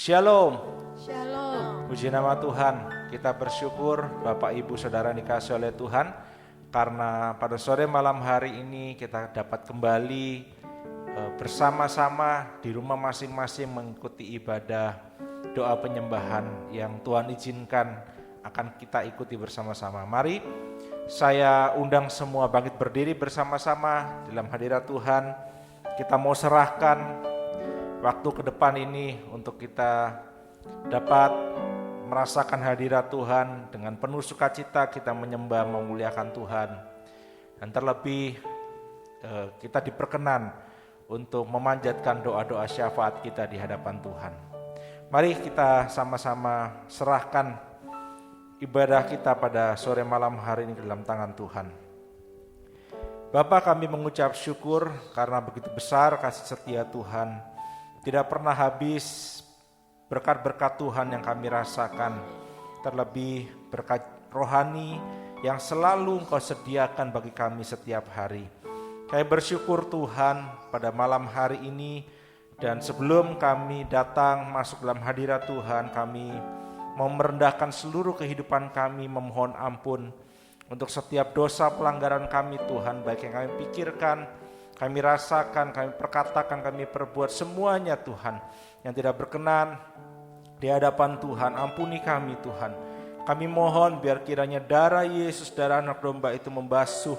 Shalom. Shalom. Puji nama Tuhan. Kita bersyukur Bapak Ibu Saudara dikasihi oleh Tuhan, karena pada sore malam hari ini kita dapat kembali bersama-sama di rumah masing-masing mengikuti ibadah doa penyembahan yang Tuhan izinkan akan kita ikuti bersama-sama. Mari saya undang semua bangkit berdiri bersama-sama dalam hadirat Tuhan. Kita mau serahkan waktu ke depan ini untuk kita dapat merasakan hadirat Tuhan dengan penuh sukacita. Kita menyembah, memuliakan Tuhan, dan terlebih kita diperkenan untuk memanjatkan doa-doa syafaat kita di hadapan Tuhan. Mari kita sama-sama serahkan ibadah kita pada sore malam hari ini dalam tangan Tuhan. Bapa, kami mengucap syukur karena begitu besar kasih setia Tuhan. Tidak pernah habis berkat-berkat Tuhan yang kami rasakan, terlebih berkat rohani yang selalu Engkau sediakan bagi kami setiap hari. Kami bersyukur Tuhan pada malam hari ini, dan sebelum kami datang masuk dalam hadirat Tuhan, kami mau merendahkan seluruh kehidupan kami, memohon ampun untuk setiap dosa pelanggaran kami Tuhan, baik yang kami pikirkan, kami rasakan, kami perkatakan, kami perbuat, semuanya Tuhan yang tidak berkenan di hadapan Tuhan. Ampuni kami Tuhan. Kami mohon biar kiranya darah Yesus, darah anak domba itu membasuh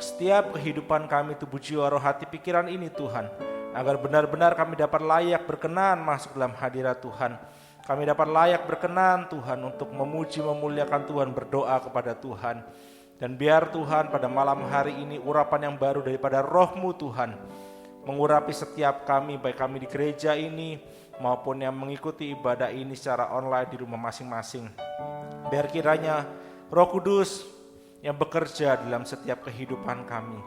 setiap kehidupan kami, tubuh, jiwa, roh, hati, pikiran ini Tuhan, agar benar-benar kami dapat layak berkenan masuk dalam hadirat Tuhan. Kami dapat layak berkenan Tuhan untuk memuji, memuliakan Tuhan, berdoa kepada Tuhan. Dan biar Tuhan pada malam hari ini urapan yang baru daripada roh-Mu Tuhan mengurapi setiap kami, baik kami di gereja ini maupun yang mengikuti ibadah ini secara online di rumah masing-masing. Biar kiranya Roh Kudus yang bekerja dalam setiap kehidupan kami.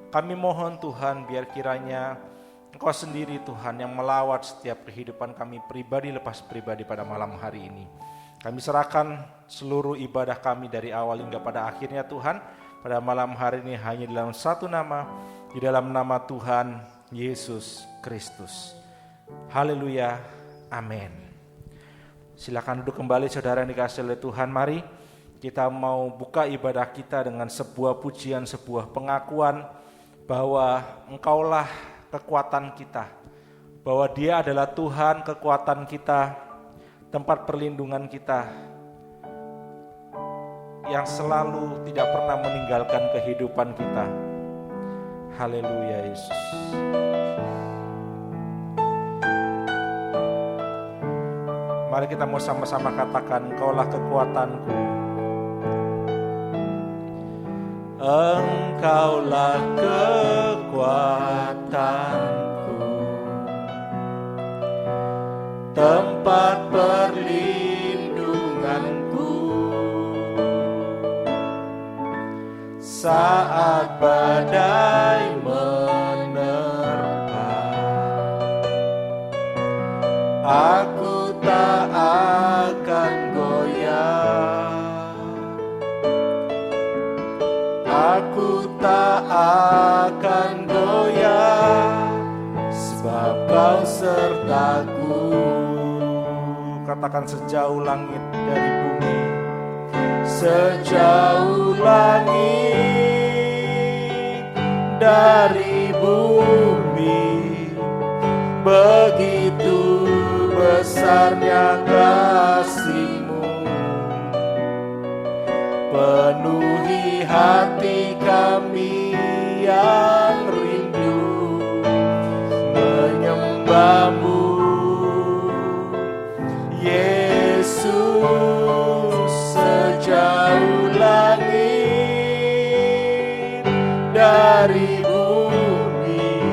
Kami mohon Tuhan biar kiranya Engkau sendiri Tuhan yang melawat setiap kehidupan kami pribadi lepas pribadi pada malam hari ini. Kami serahkan seluruh ibadah kami dari awal hingga pada akhirnya Tuhan. Pada malam hari ini hanya dalam satu nama, di dalam nama Tuhan Yesus Kristus. Haleluya, amin. Silakan duduk kembali saudara yang dikasihi oleh Tuhan. Mari kita mau buka ibadah kita dengan sebuah pujian, sebuah pengakuan bahwa Engkaulah kekuatan kita, bahwa Dia adalah Tuhan kekuatan kita, tempat perlindungan kita, yang selalu tidak pernah meninggalkan kehidupan kita. Haleluya Yesus. Mari kita mau sama-sama katakan, Engkaulah kekuatanku. Engkaulah kekuatanku, tempat perlindunganku saat badai menerpa. Aku tak akan goyah, aku tak akan goyah, sebab Kau sertaku. Katakan, sejauh langit dari bumi, sejauh langit dari bumi, begitu besarnya kasih-Mu, penuhi hati kami yang rindu menyembah-Mu. Yesus, sejauh langit dari bumi,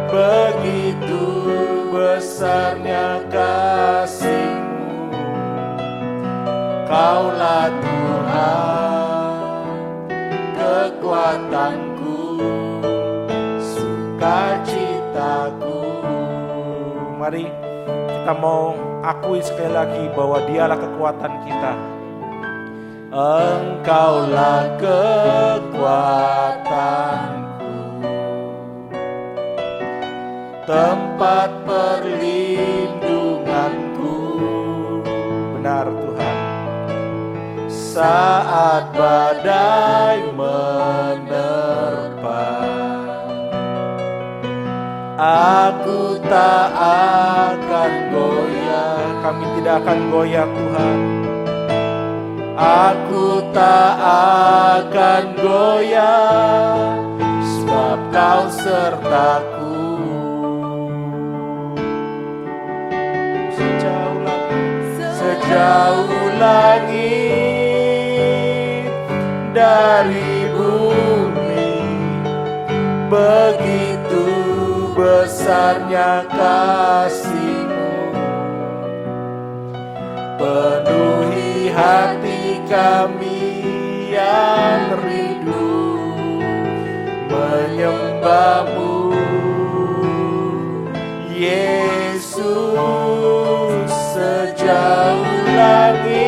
begitu besarnya kasih-Mu. Kaulah Tuhan kekuatanku, sukacitaku. Mari kita mau akui sekali lagi bahwa Dialah kekuatan kita. Engkaulah kekuatanku, tempat perlindungan saat badai menerpa. Aku tak akan goyah. Kami tidak akan goyah Tuhan. Aku tak akan goyah, sebab Kau sertaku. Sejauh langit dari bumi, begitu besarnya kasih-Mu. Penuhi hati kami yang rindu menyembah-Mu, Yesus. Sejauh langit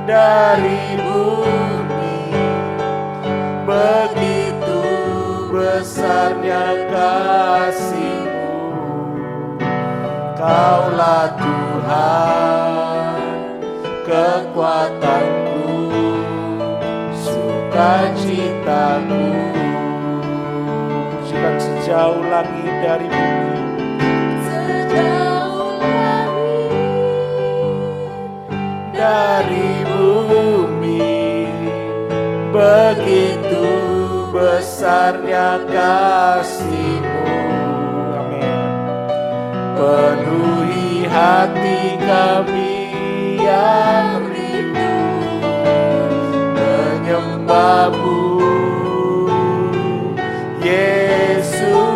dari bumi, begitu besarnya kasih-Mu. Kaulah Tuhan, kekuatanku, sukacitaku. Pujikan sejauh langit dari bumi, sejauh langit dari bumi, begitu besarnya kasih-Mu. Amin. Penuhi hati kami yang rindu menyembah-Mu, Yesus.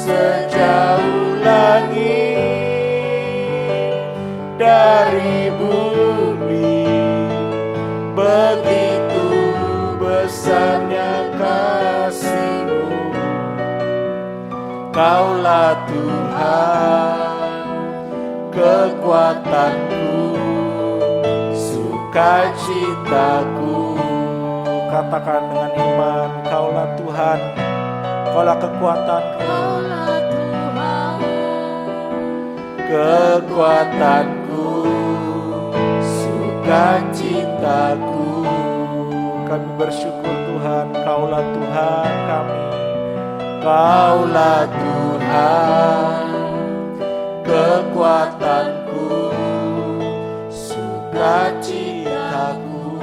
Sejauh langit dari bumi, begitu besarnya kasih-Mu. Kaulah Tuhan, kekuatanku, sukacitaku. Katakan dengan iman, Kaulah Tuhan, Kaulah kekuatanku, kekuatanku, sukacitaku. Kami bersyukur Tuhan, Kaulah Tuhan kami. Kaulah Tuhan, kekuatanku, sukacitaku.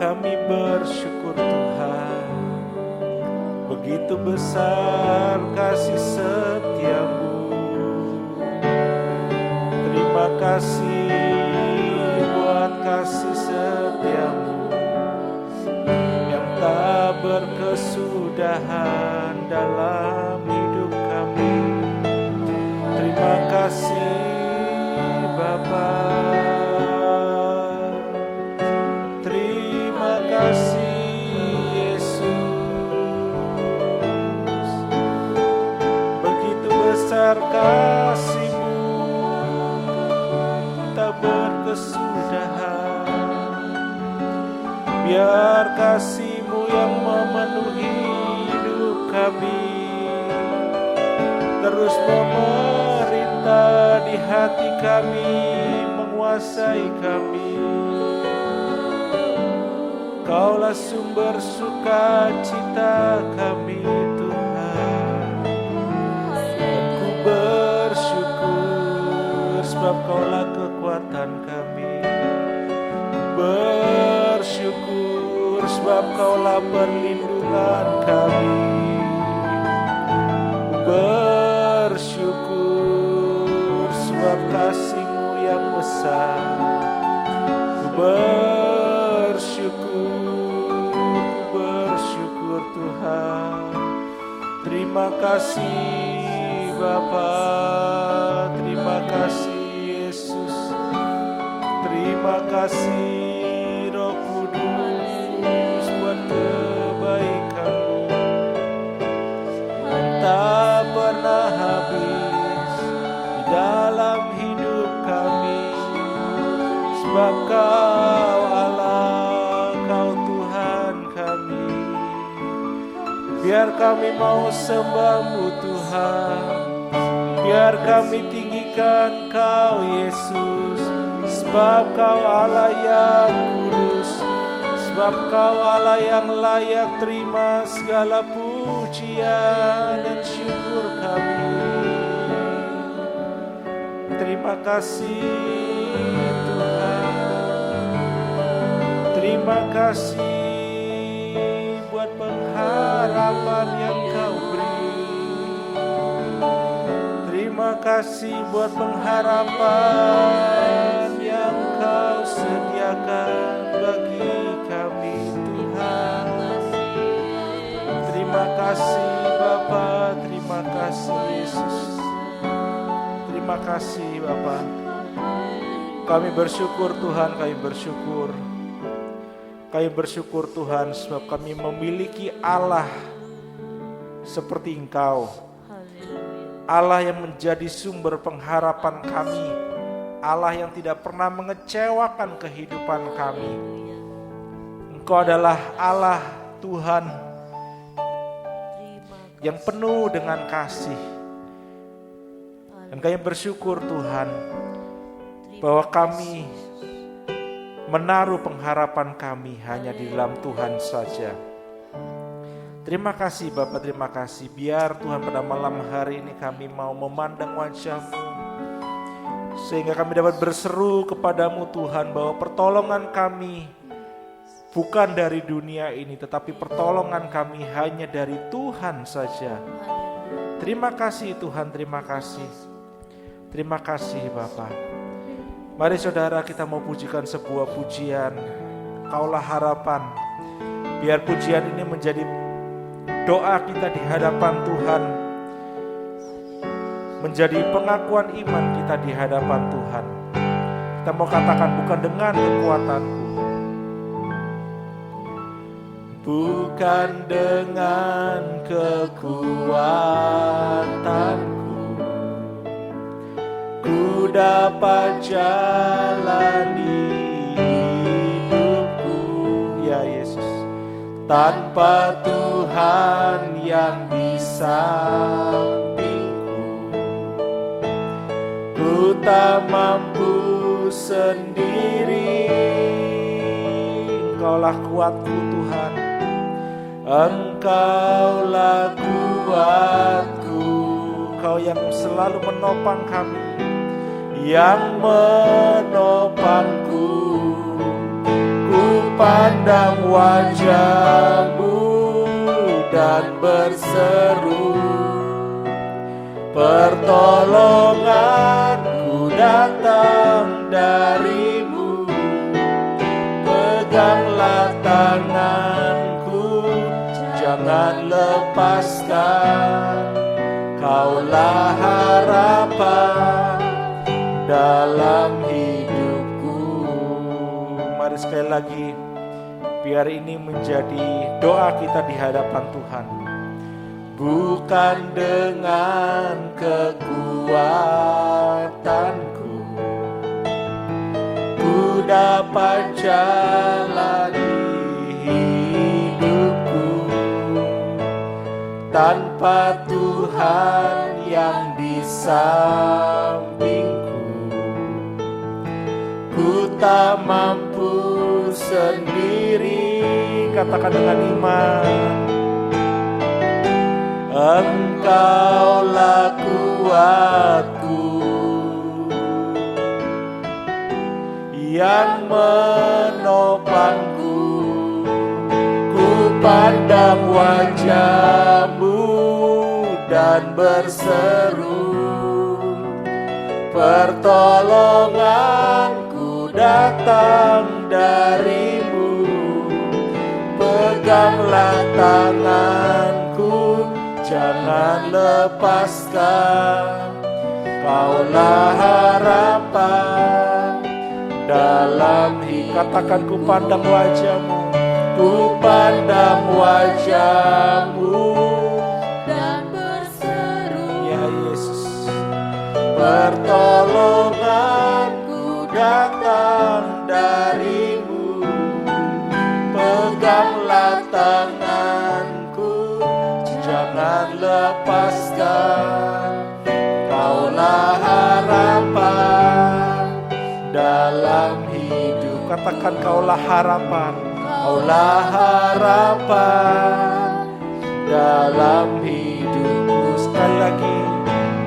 Kami bersyukur Tuhan, begitu besar kasih setia-Mu. Terima kasih buat kasih setia-Mu yang tak berkesudahan dalam hidup kami. Terima kasih Bapa. Terima kasih Yesus. Begitu besar kasih-Mu, tak berkesudahan. Biar kasih-Mu yang memenuhi hidup kami, terus memerintah di hati kami, menguasai kami. Kaulah sumber sukacita kami Tuhan. Dan ku bersyukur sebab Kaulah kekuatan kami. Bersyukur sebab Kaulah perlindungan kami. Bersyukur sebab kasih-Mu yang besar. Bersyukur Tuhan. Terima kasih Bapa, terima kasih Yesus, terima kasih Roh Kudus buat kebaikan-Mu yang tak pernah habis di dalam hidup kami. Sebab Kau Allah, Kau Tuhan kami. Biar kami mau sembah-Mu Tuhan, Biar kami tinggikan Kau Yesus, sebab Kau Allah yang kudus, sebab Kau Allah yang layak terima segala pujian dan syukur kami. Terima kasih Tuhan, terima kasih buat pengharapan yang Kau beri. Terima kasih buat pengharapan yang Kau sediakan bagi kami Tuhan. Terima kasih Bapa, terima kasih Yesus. Terima kasih Bapa. Kami bersyukur Tuhan, kami bersyukur. Kami bersyukur Tuhan sebab kami memiliki Allah seperti Engkau. Allah yang menjadi sumber pengharapan kami, Allah yang tidak pernah mengecewakan kehidupan kami. Engkau adalah Allah Tuhan yang penuh dengan kasih. Dan kami bersyukur Tuhan bahwa kami menaruh pengharapan kami hanya di dalam Tuhan saja. Terima kasih Bapak, terima kasih. Biar Tuhan pada malam hari ini kami mau memandang wajah-Mu, sehingga kami dapat berseru kepadamu Tuhan bahwa pertolongan kami bukan dari dunia ini, tetapi pertolongan kami hanya dari Tuhan saja. Terima kasih Tuhan, terima kasih. Terima kasih Bapak. Mari saudara kita mau pujikan sebuah pujian, Kaulah harapan. Biar pujian ini menjadi doa kita di hadapan Tuhan, menjadi pengakuan iman kita di hadapan Tuhan. Kita mau katakan bukan dengan kekuatanku, bukan dengan kekuatanku, ku dapat jalani hidupku, ya Yesus. Tanpa Tuhan yang di sampingku, ku tak mampu sendiri. Engkaulah kuatku Tuhan, Engkaulah kuatku. Kau yang selalu menopang kami, yang menopangku. Ku pandang wajah-Mu dan berseru, pertolonganku datang dari-Mu. Peganglah tanganku, jangan lepaskan. Kaulah harapan dalam hidupku. Mari sekali lagi, biar ini menjadi doa kita di hadapan Tuhan. Bukan dengan kekuatanku, ku dapat jalani hidupku. Tanpa Tuhan yang di sampingku, ku tak mampu sendiri. Katakan dengan iman, Engkaulah kuatku, yang menopangku. Ku pandang wajah-Mu dan berseru, pertolonganku datang dari-Mu. Peganglah tanganku, jangan lepaskan. Kaulah harapan dalam hidup. Katakan, ku pandang wajah-Mu, ku pandang wajah-Mu dan berseru, ya Yesus. pertolonganku Datang dari-Mu. Peganglah tanganku, jangan lepaskan. Kaulah katakan kaulah harapan, kaulah harapan dalam hidupku. Sekali lagi,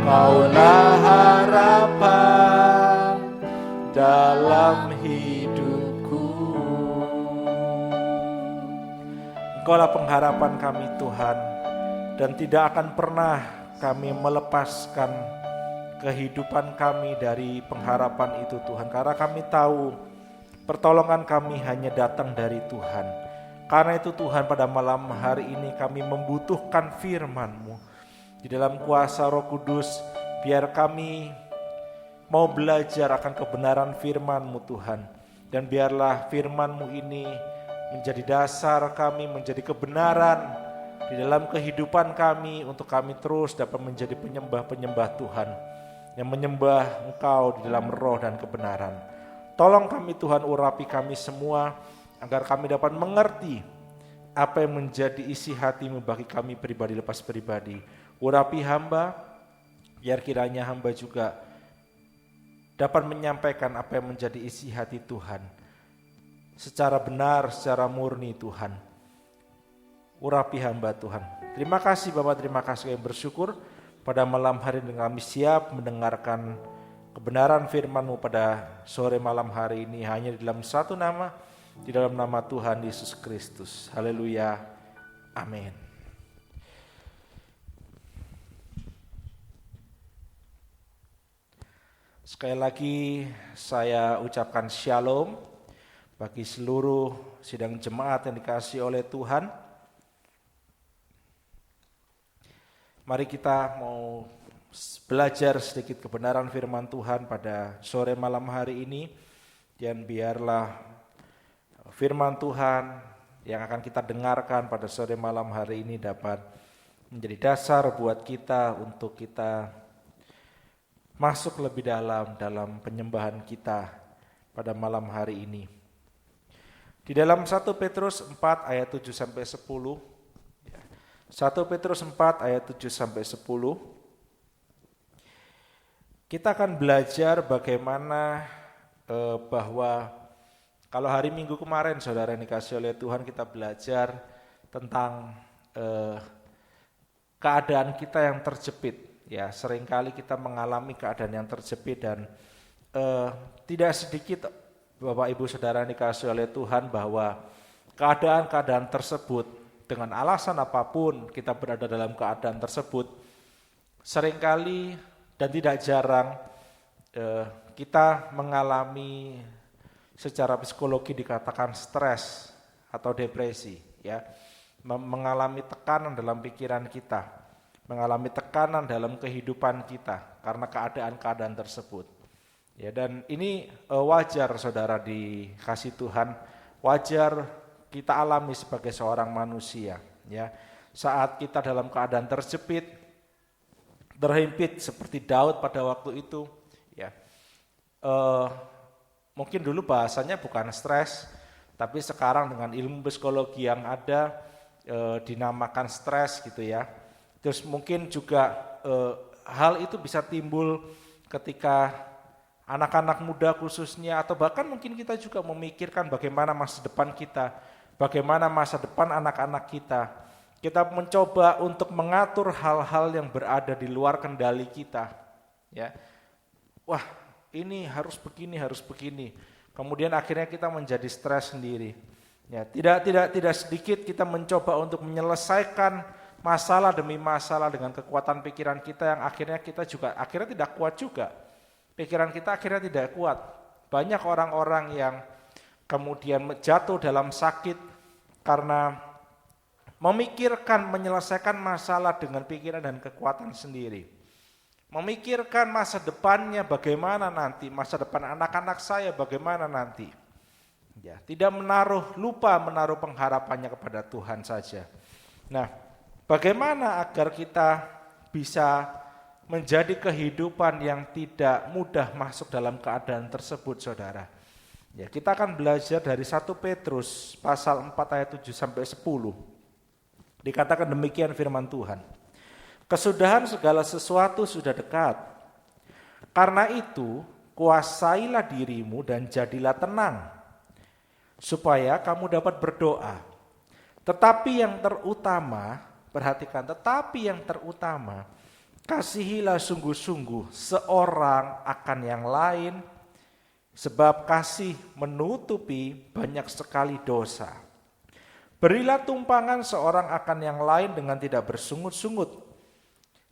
kaulah harapan dalam hidupku. Engkaulah pengharapan kami Tuhan, dan tidak akan pernah kami melepaskan kehidupan kami dari pengharapan itu Tuhan. Karena kami tahu pertolongan kami hanya datang dari Tuhan. Karena itu Tuhan, pada malam hari ini kami membutuhkan firman-Mu. Di dalam kuasa Roh Kudus, biar kami mau belajar akan kebenaran firman-Mu Tuhan. Dan biarlah firman-Mu ini menjadi dasar kami, menjadi kebenaran di dalam kehidupan kami, untuk kami terus dapat menjadi penyembah-penyembah Tuhan yang menyembah Engkau di dalam roh dan kebenaran. Tolong kami Tuhan, urapi kami semua agar kami dapat mengerti apa yang menjadi isi hati-Mu bagi kami pribadi lepas pribadi. Urapi hamba, biar kiranya hamba juga dapat menyampaikan apa yang menjadi isi hati Tuhan secara benar, secara murni Tuhan. Urapi hamba Tuhan. Terima kasih Bapak, terima kasih yang bersyukur pada malam hari ini kami siap mendengarkan kebenaran firman-Mu pada sore malam hari ini hanya di dalam satu nama, di dalam nama Tuhan Yesus Kristus. Haleluya. Amin. Sekali lagi saya ucapkan shalom bagi seluruh sidang jemaat yang dikasihi oleh Tuhan. Mari kita mau belajar sedikit kebenaran firman Tuhan pada sore malam hari ini. Dan biarlah firman Tuhan yang akan kita dengarkan pada sore malam hari ini dapat menjadi dasar buat kita untuk kita masuk lebih dalam penyembahan kita pada malam hari ini. Di dalam 1 Petrus 4 ayat 7 sampai 10, 1 Petrus 4 ayat 7 sampai 10, kita akan belajar bagaimana bahwa kalau hari Minggu kemarin saudara yang dikasihi oleh Tuhan, kita belajar tentang keadaan kita yang terjepit. Ya, seringkali kita mengalami keadaan yang terjepit, dan tidak sedikit Bapak Ibu Saudara yang dikasihi oleh Tuhan bahwa keadaan-keadaan tersebut, dengan alasan apapun kita berada dalam keadaan tersebut, seringkali dan tidak jarang kita mengalami secara psikologi dikatakan stres atau depresi, ya, mengalami tekanan dalam pikiran kita, mengalami tekanan dalam kehidupan kita karena keadaan-keadaan tersebut. Ya, dan ini wajar saudara dikasih Tuhan, wajar kita alami sebagai seorang manusia, ya. Saat kita dalam keadaan terjepit, terhimpit seperti Daud pada waktu itu, ya. Mungkin dulu bahasanya bukan stres, tapi sekarang dengan ilmu psikologi yang ada dinamakan stres gitu ya. Terus mungkin juga hal itu bisa timbul ketika anak-anak muda khususnya, atau bahkan mungkin kita juga memikirkan bagaimana masa depan kita, bagaimana masa depan anak-anak kita. Kita mencoba untuk mengatur hal-hal yang berada di luar kendali kita. Ya, wah ini harus begini. Kemudian akhirnya kita menjadi stres sendiri. Ya, tidak sedikit kita mencoba untuk menyelesaikan masalah demi masalah dengan kekuatan pikiran kita yang akhirnya kita juga akhirnya tidak kuat juga. Pikiran kita akhirnya tidak kuat. Banyak orang-orang yang kemudian jatuh dalam sakit karena memikirkan menyelesaikan masalah dengan pikiran dan kekuatan sendiri. Memikirkan masa depannya bagaimana nanti, masa depan anak-anak saya bagaimana nanti. Ya, tidak lupa menaruh pengharapannya kepada Tuhan saja. Nah, bagaimana agar kita bisa menjadi kehidupan yang tidak mudah masuk dalam keadaan tersebut, saudara? Ya, kita akan belajar dari 1 Petrus pasal 4 ayat 7 sampai 10. Dikatakan demikian firman Tuhan. Kesudahan segala sesuatu sudah dekat. Karena itu, kuasailah dirimu dan jadilah tenang. supaya kamu dapat berdoa. Tetapi yang terutama, perhatikan, tetapi yang terutama, kasihilah sungguh-sungguh seorang akan yang lain, sebab kasih menutupi banyak sekali dosa. Berilah tumpangan seorang akan yang lain dengan tidak bersungut-sungut.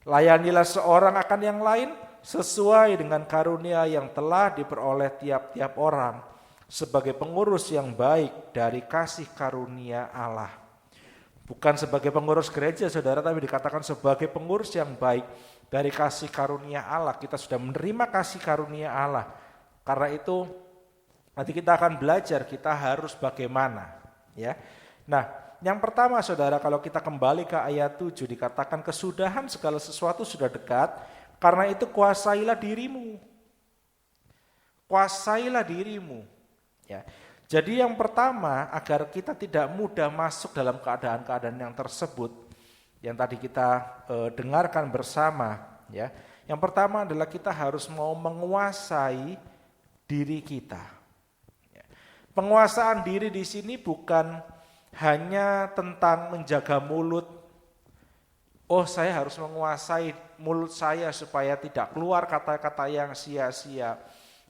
Layanilah seorang akan yang lain sesuai dengan karunia yang telah diperoleh tiap-tiap orang sebagai pengurus yang baik dari kasih karunia Allah. Bukan sebagai pengurus gereja, saudara, tapi dikatakan sebagai pengurus yang baik dari kasih karunia Allah. Kita sudah menerima kasih karunia Allah. Karena itu nanti kita akan belajar kita harus bagaimana, ya. Nah, yang pertama, saudara, kalau kita kembali ke ayat 7 dikatakan kesudahan segala sesuatu sudah dekat, karena itu kuasailah dirimu. Kuasailah dirimu, ya. Jadi yang pertama, agar kita tidak mudah masuk dalam keadaan-keadaan yang tersebut, yang tadi kita dengarkan bersama, ya. Yang pertama adalah kita harus mau menguasai diri kita. Penguasaan diri di sini bukan hanya tentang menjaga mulut. Oh, saya harus menguasai mulut saya supaya tidak keluar kata-kata yang sia-sia.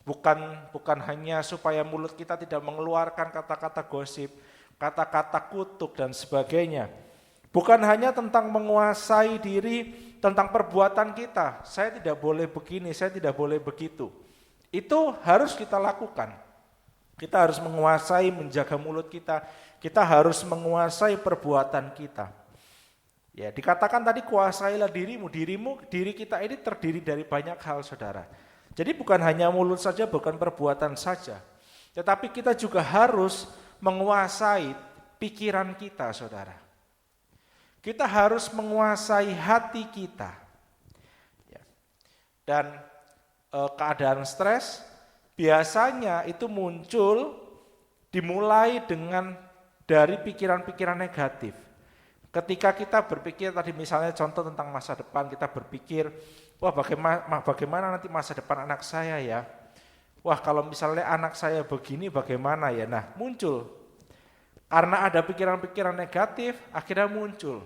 Bukan hanya supaya mulut kita tidak mengeluarkan kata-kata gosip, kata-kata kutuk dan sebagainya. Bukan hanya tentang menguasai diri tentang perbuatan kita. Saya tidak boleh begini, saya tidak boleh begitu. Itu harus kita lakukan. Kita harus menguasai, menjaga mulut kita. Kita harus menguasai perbuatan kita. Ya, dikatakan tadi kuasailah dirimu. Diri kita ini terdiri dari banyak hal, saudara. Jadi bukan hanya mulut saja, bukan perbuatan saja. Tetapi kita juga harus menguasai pikiran kita, saudara. Kita harus menguasai hati kita. Ya. Dan keadaan stres biasanya itu muncul dimulai dari pikiran-pikiran negatif. Ketika kita berpikir tadi misalnya contoh tentang masa depan, kita berpikir, wah bagaimana nanti masa depan anak saya ya? Wah kalau misalnya anak saya begini bagaimana ya? Nah muncul, karena ada pikiran-pikiran negatif akhirnya muncul.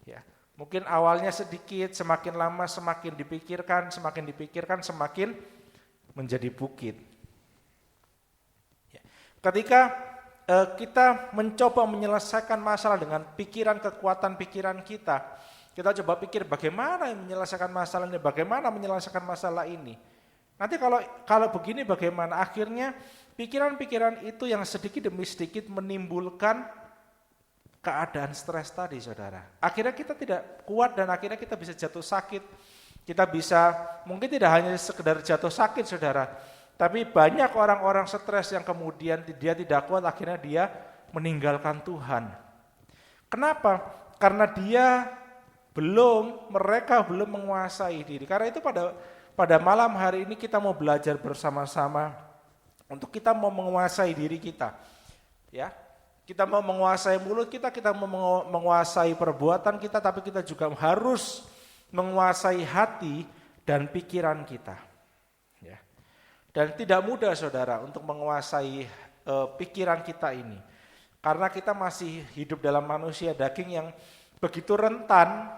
Ya, mungkin awalnya sedikit, semakin lama semakin dipikirkan, semakin menjadi bukit. Ya. Ketika kita mencoba menyelesaikan masalah dengan kekuatan pikiran kita coba pikir bagaimana menyelesaikan masalah ini, bagaimana menyelesaikan masalah ini. Nanti kalau begini bagaimana? Akhirnya pikiran-pikiran itu yang sedikit demi sedikit menimbulkan keadaan stres tadi, saudara. Akhirnya kita tidak kuat dan akhirnya kita bisa jatuh sakit. Kita bisa, mungkin tidak hanya sekedar jatuh sakit, saudara, tapi banyak orang-orang stres yang kemudian dia tidak kuat, akhirnya dia meninggalkan Tuhan. Kenapa? Karena mereka belum menguasai diri. Karena itu pada malam hari ini kita mau belajar bersama-sama untuk kita mau menguasai diri kita. Ya. Kita mau menguasai mulut kita mau menguasai perbuatan kita, tapi kita juga harus menguasai hati dan pikiran kita. Ya. Dan tidak mudah, saudara, untuk menguasai pikiran kita ini. Karena kita masih hidup dalam manusia daging yang begitu rentan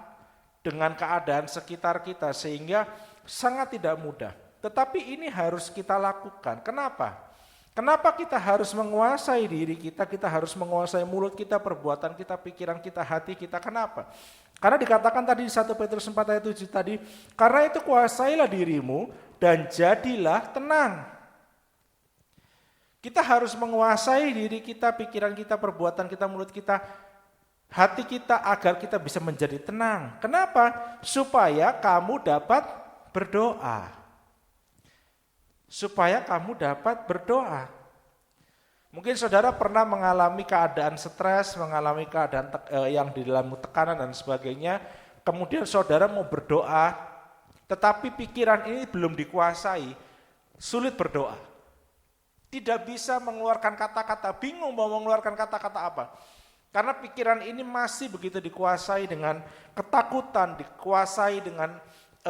dengan keadaan sekitar kita, sehingga sangat tidak mudah. Tetapi ini harus kita lakukan. Kenapa? Kenapa kita harus menguasai diri kita harus menguasai mulut kita, perbuatan kita, pikiran kita, hati kita, kenapa? Karena dikatakan tadi di 1 Petrus 4 ayat 7 tadi, karena itu kuasailah dirimu dan jadilah tenang. Kita harus menguasai diri kita, pikiran kita, perbuatan kita, mulut kita, hati kita agar kita bisa menjadi tenang. Kenapa? Supaya kamu dapat berdoa. Supaya kamu dapat berdoa. Mungkin saudara pernah mengalami keadaan stres, mengalami keadaan yang di dalam tekanan dan sebagainya, kemudian saudara mau berdoa, tetapi pikiran ini belum dikuasai, sulit berdoa. Tidak bisa mengeluarkan kata-kata, bingung mau mengeluarkan kata-kata apa. Karena pikiran ini masih begitu dikuasai dengan ketakutan, dikuasai dengan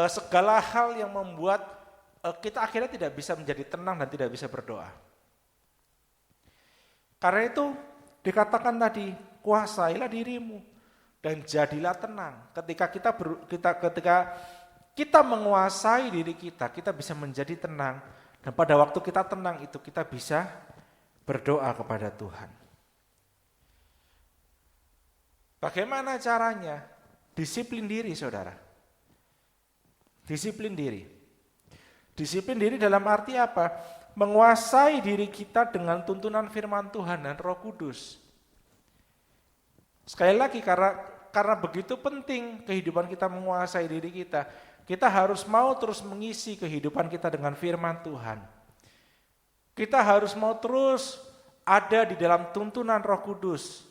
segala hal yang membuat kita akhirnya tidak bisa menjadi tenang dan tidak bisa berdoa. Karena itu dikatakan tadi, kuasailah dirimu dan jadilah tenang. Ketika kita menguasai diri kita bisa menjadi tenang. Dan pada waktu kita tenang itu kita bisa berdoa kepada Tuhan. Bagaimana caranya? Disiplin diri, saudara. Disiplin diri. Disiplin diri dalam arti apa? Menguasai diri kita dengan tuntunan firman Tuhan dan Roh Kudus. Sekali lagi, karena begitu penting kehidupan kita menguasai diri kita, kita harus mau terus mengisi kehidupan kita dengan firman Tuhan. Kita harus mau terus ada di dalam tuntunan Roh Kudus.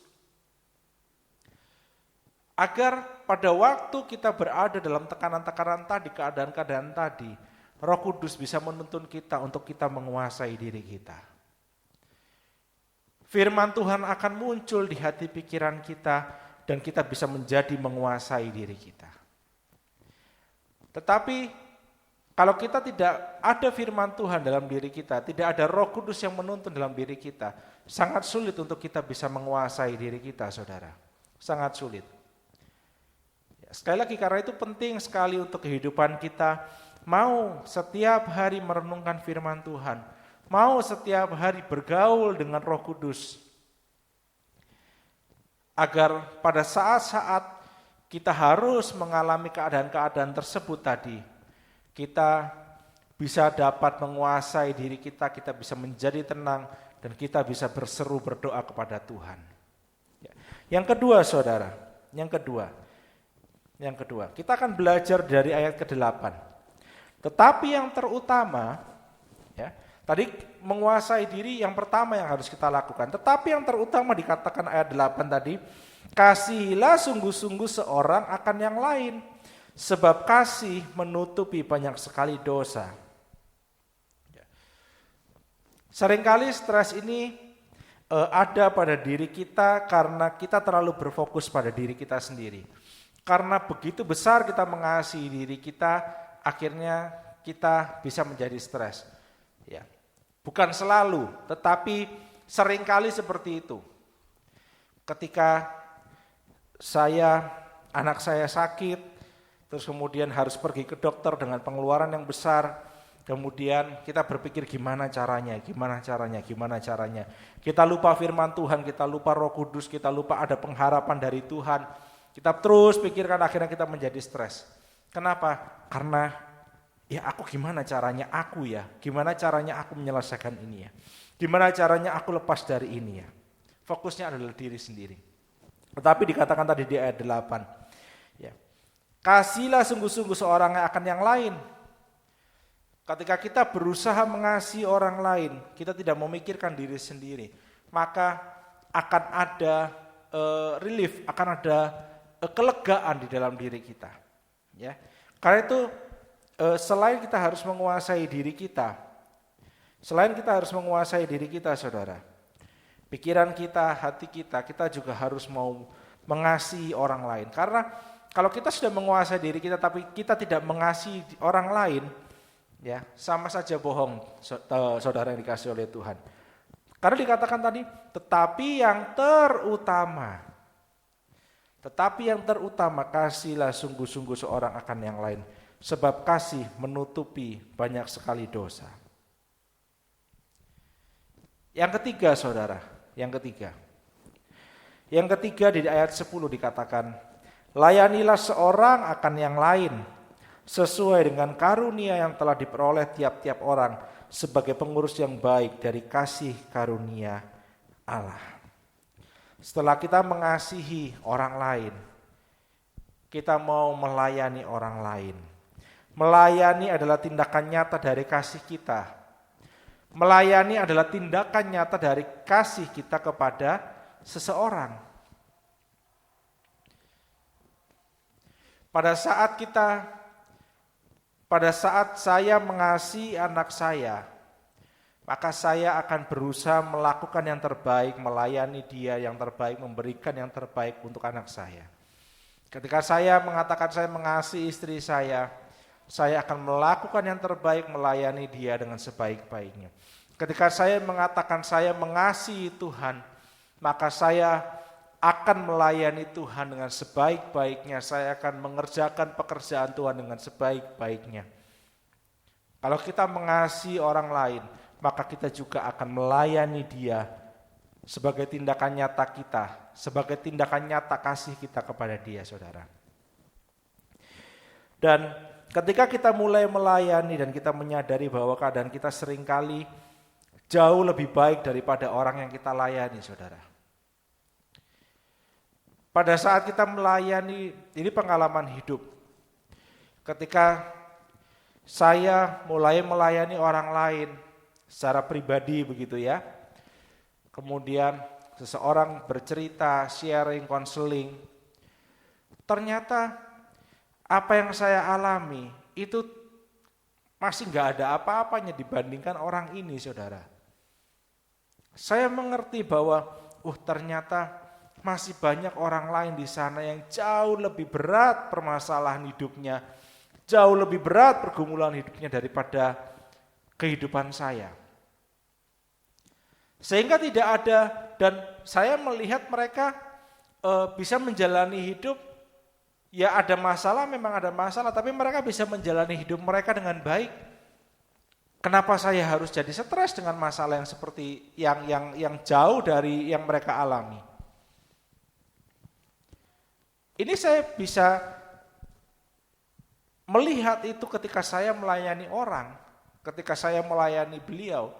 Agar pada waktu kita berada dalam tekanan-tekanan tadi, keadaan-keadaan tadi, Roh Kudus bisa menuntun kita untuk kita menguasai diri kita. Firman Tuhan akan muncul di hati pikiran kita dan kita bisa menjadi menguasai diri kita. Tetapi kalau kita tidak ada firman Tuhan dalam diri kita, tidak ada Roh Kudus yang menuntun dalam diri kita, sangat sulit untuk kita bisa menguasai diri kita, saudara. Sangat sulit. Sekali lagi, karena itu penting sekali untuk kehidupan kita, mau setiap hari merenungkan firman Tuhan, mau setiap hari bergaul dengan Roh Kudus, agar pada saat-saat kita harus mengalami keadaan-keadaan tersebut tadi, kita bisa dapat menguasai diri kita, kita bisa menjadi tenang, dan kita bisa berseru berdoa kepada Tuhan. Yang kedua, saudara, yang kedua, kita akan belajar dari ayat ke-8. Tetapi yang terutama, ya, tadi menguasai diri yang pertama yang harus kita lakukan. Tetapi yang terutama dikatakan ayat 8 tadi, kasihilah sungguh-sungguh seorang akan yang lain, sebab kasih menutupi banyak sekali dosa. Seringkali stres ini ada pada diri kita karena kita terlalu berfokus pada diri kita sendiri. Karena begitu besar kita mengasihi diri kita, akhirnya kita bisa menjadi stres. Ya. Bukan selalu, tetapi seringkali seperti itu. Ketika anak saya sakit, terus kemudian harus pergi ke dokter dengan pengeluaran yang besar, kemudian kita berpikir gimana caranya. Kita lupa firman Tuhan, kita lupa Roh Kudus, kita lupa ada pengharapan dari Tuhan. Kita terus pikirkan, akhirnya kita menjadi stres. Kenapa? Karena aku gimana caranya gimana caranya aku menyelesaikan ini ya, gimana caranya aku lepas dari ini ya. Fokusnya adalah diri sendiri. Tetapi dikatakan tadi di ayat 8, ya, kasihlah sungguh-sungguh seorang akan yang lain. Ketika kita berusaha mengasihi orang lain, kita tidak memikirkan diri sendiri, maka akan ada relief, akan ada kelegaan di dalam diri kita. Ya, karena itu selain kita harus menguasai diri kita, saudara, pikiran kita, hati kita juga harus mau mengasihi orang lain. Karena kalau kita sudah menguasai diri kita tapi kita tidak mengasihi orang lain, ya sama saja bohong, saudara yang dikasihi oleh Tuhan. Karena dikatakan tadi, tetapi yang terutama kasihlah sungguh-sungguh seorang akan yang lain, sebab kasih menutupi banyak sekali dosa. Yang ketiga, saudara, yang ketiga di ayat 10 dikatakan, layanilah seorang akan yang lain, sesuai dengan karunia yang telah diperoleh tiap-tiap orang, sebagai pengurus yang baik dari kasih karunia Allah. Setelah kita mengasihi orang lain, kita mau melayani orang lain. Melayani adalah tindakan nyata dari kasih kita. Melayani adalah tindakan nyata dari kasih kita kepada seseorang. Pada saat saya mengasihi anak saya, maka saya akan berusaha melakukan yang terbaik, melayani dia yang terbaik, memberikan yang terbaik untuk anak saya. Ketika saya mengatakan saya mengasihi istri saya akan melakukan yang terbaik, melayani dia dengan sebaik-baiknya. Ketika saya mengatakan saya mengasihi Tuhan, maka saya akan melayani Tuhan dengan sebaik-baiknya. Saya akan mengerjakan pekerjaan Tuhan dengan sebaik-baiknya. Kalau kita mengasihi orang lain, maka kita juga akan melayani dia sebagai tindakan nyata kita, sebagai tindakan nyata kasih kita kepada dia, saudara. Dan ketika kita mulai melayani dan kita menyadari bahwa keadaan kita seringkali jauh lebih baik daripada orang yang kita layani, saudara. Pada saat kita melayani, ini pengalaman hidup. Ketika saya mulai melayani orang lain secara pribadi begitu ya. Kemudian seseorang bercerita, sharing, konseling. Ternyata apa yang saya alami itu masih gak ada apa-apanya dibandingkan orang ini, saudara. Saya mengerti bahwa ternyata masih banyak orang lain di sana yang jauh lebih berat permasalahan hidupnya, jauh lebih berat pergumulan hidupnya daripada kehidupan saya. Sehingga tidak ada, dan saya melihat mereka bisa menjalani hidup, ya ada masalah, memang ada masalah, tapi mereka bisa menjalani hidup mereka dengan baik. Kenapa saya harus jadi stres dengan masalah yang seperti yang jauh dari yang mereka alami? Ini saya bisa melihat itu ketika saya melayani orang, ketika saya melayani beliau.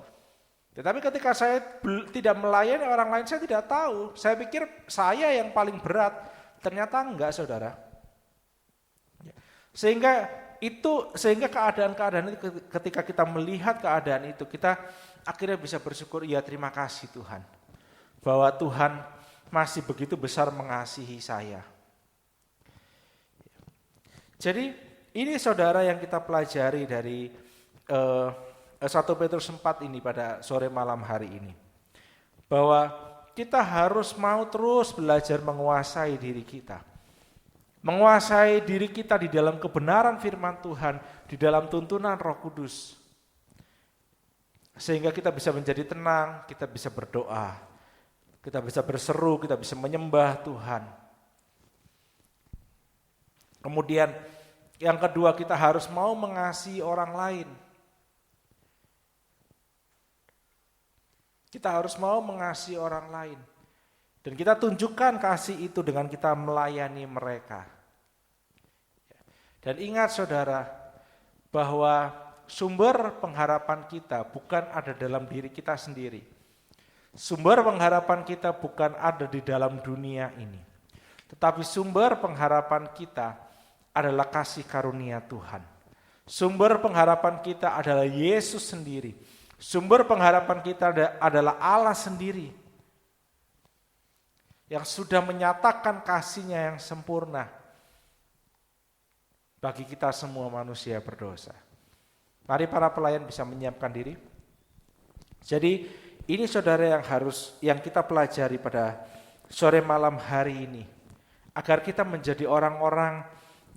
Tetapi ketika saya tidak melayani orang lain, saya tidak tahu. Saya pikir saya yang paling berat, ternyata enggak, saudara. Sehingga keadaan-keadaan itu, ketika kita melihat keadaan itu, kita akhirnya bisa bersyukur, ya terima kasih Tuhan, bahwa Tuhan masih begitu besar mengasihi saya. Jadi ini, saudara, yang kita pelajari dari 1 Petrus 4 ini pada sore malam hari ini. Bahwa kita harus mau terus belajar menguasai diri kita. Menguasai diri kita di dalam kebenaran firman Tuhan, di dalam tuntunan Roh Kudus. Sehingga kita bisa menjadi tenang, kita bisa berdoa, kita bisa berseru, kita bisa menyembah Tuhan. Kemudian yang kedua, kita harus mau mengasihi orang lain. Kita harus mau mengasihi orang lain. Dan kita tunjukkan kasih itu dengan kita melayani mereka. Dan ingat, saudara, bahwa sumber pengharapan kita bukan ada dalam diri kita sendiri. Sumber pengharapan kita bukan ada di dalam dunia ini. Tetapi sumber pengharapan kita adalah kasih karunia Tuhan. Sumber pengharapan kita adalah Yesus sendiri. Sumber pengharapan kita adalah Allah sendiri, yang sudah menyatakan kasih-Nya yang sempurna bagi kita semua manusia berdosa. Mari para pelayan bisa menyiapkan diri. Jadi ini, saudara, yang kita pelajari pada sore malam hari ini, agar kita menjadi orang-orang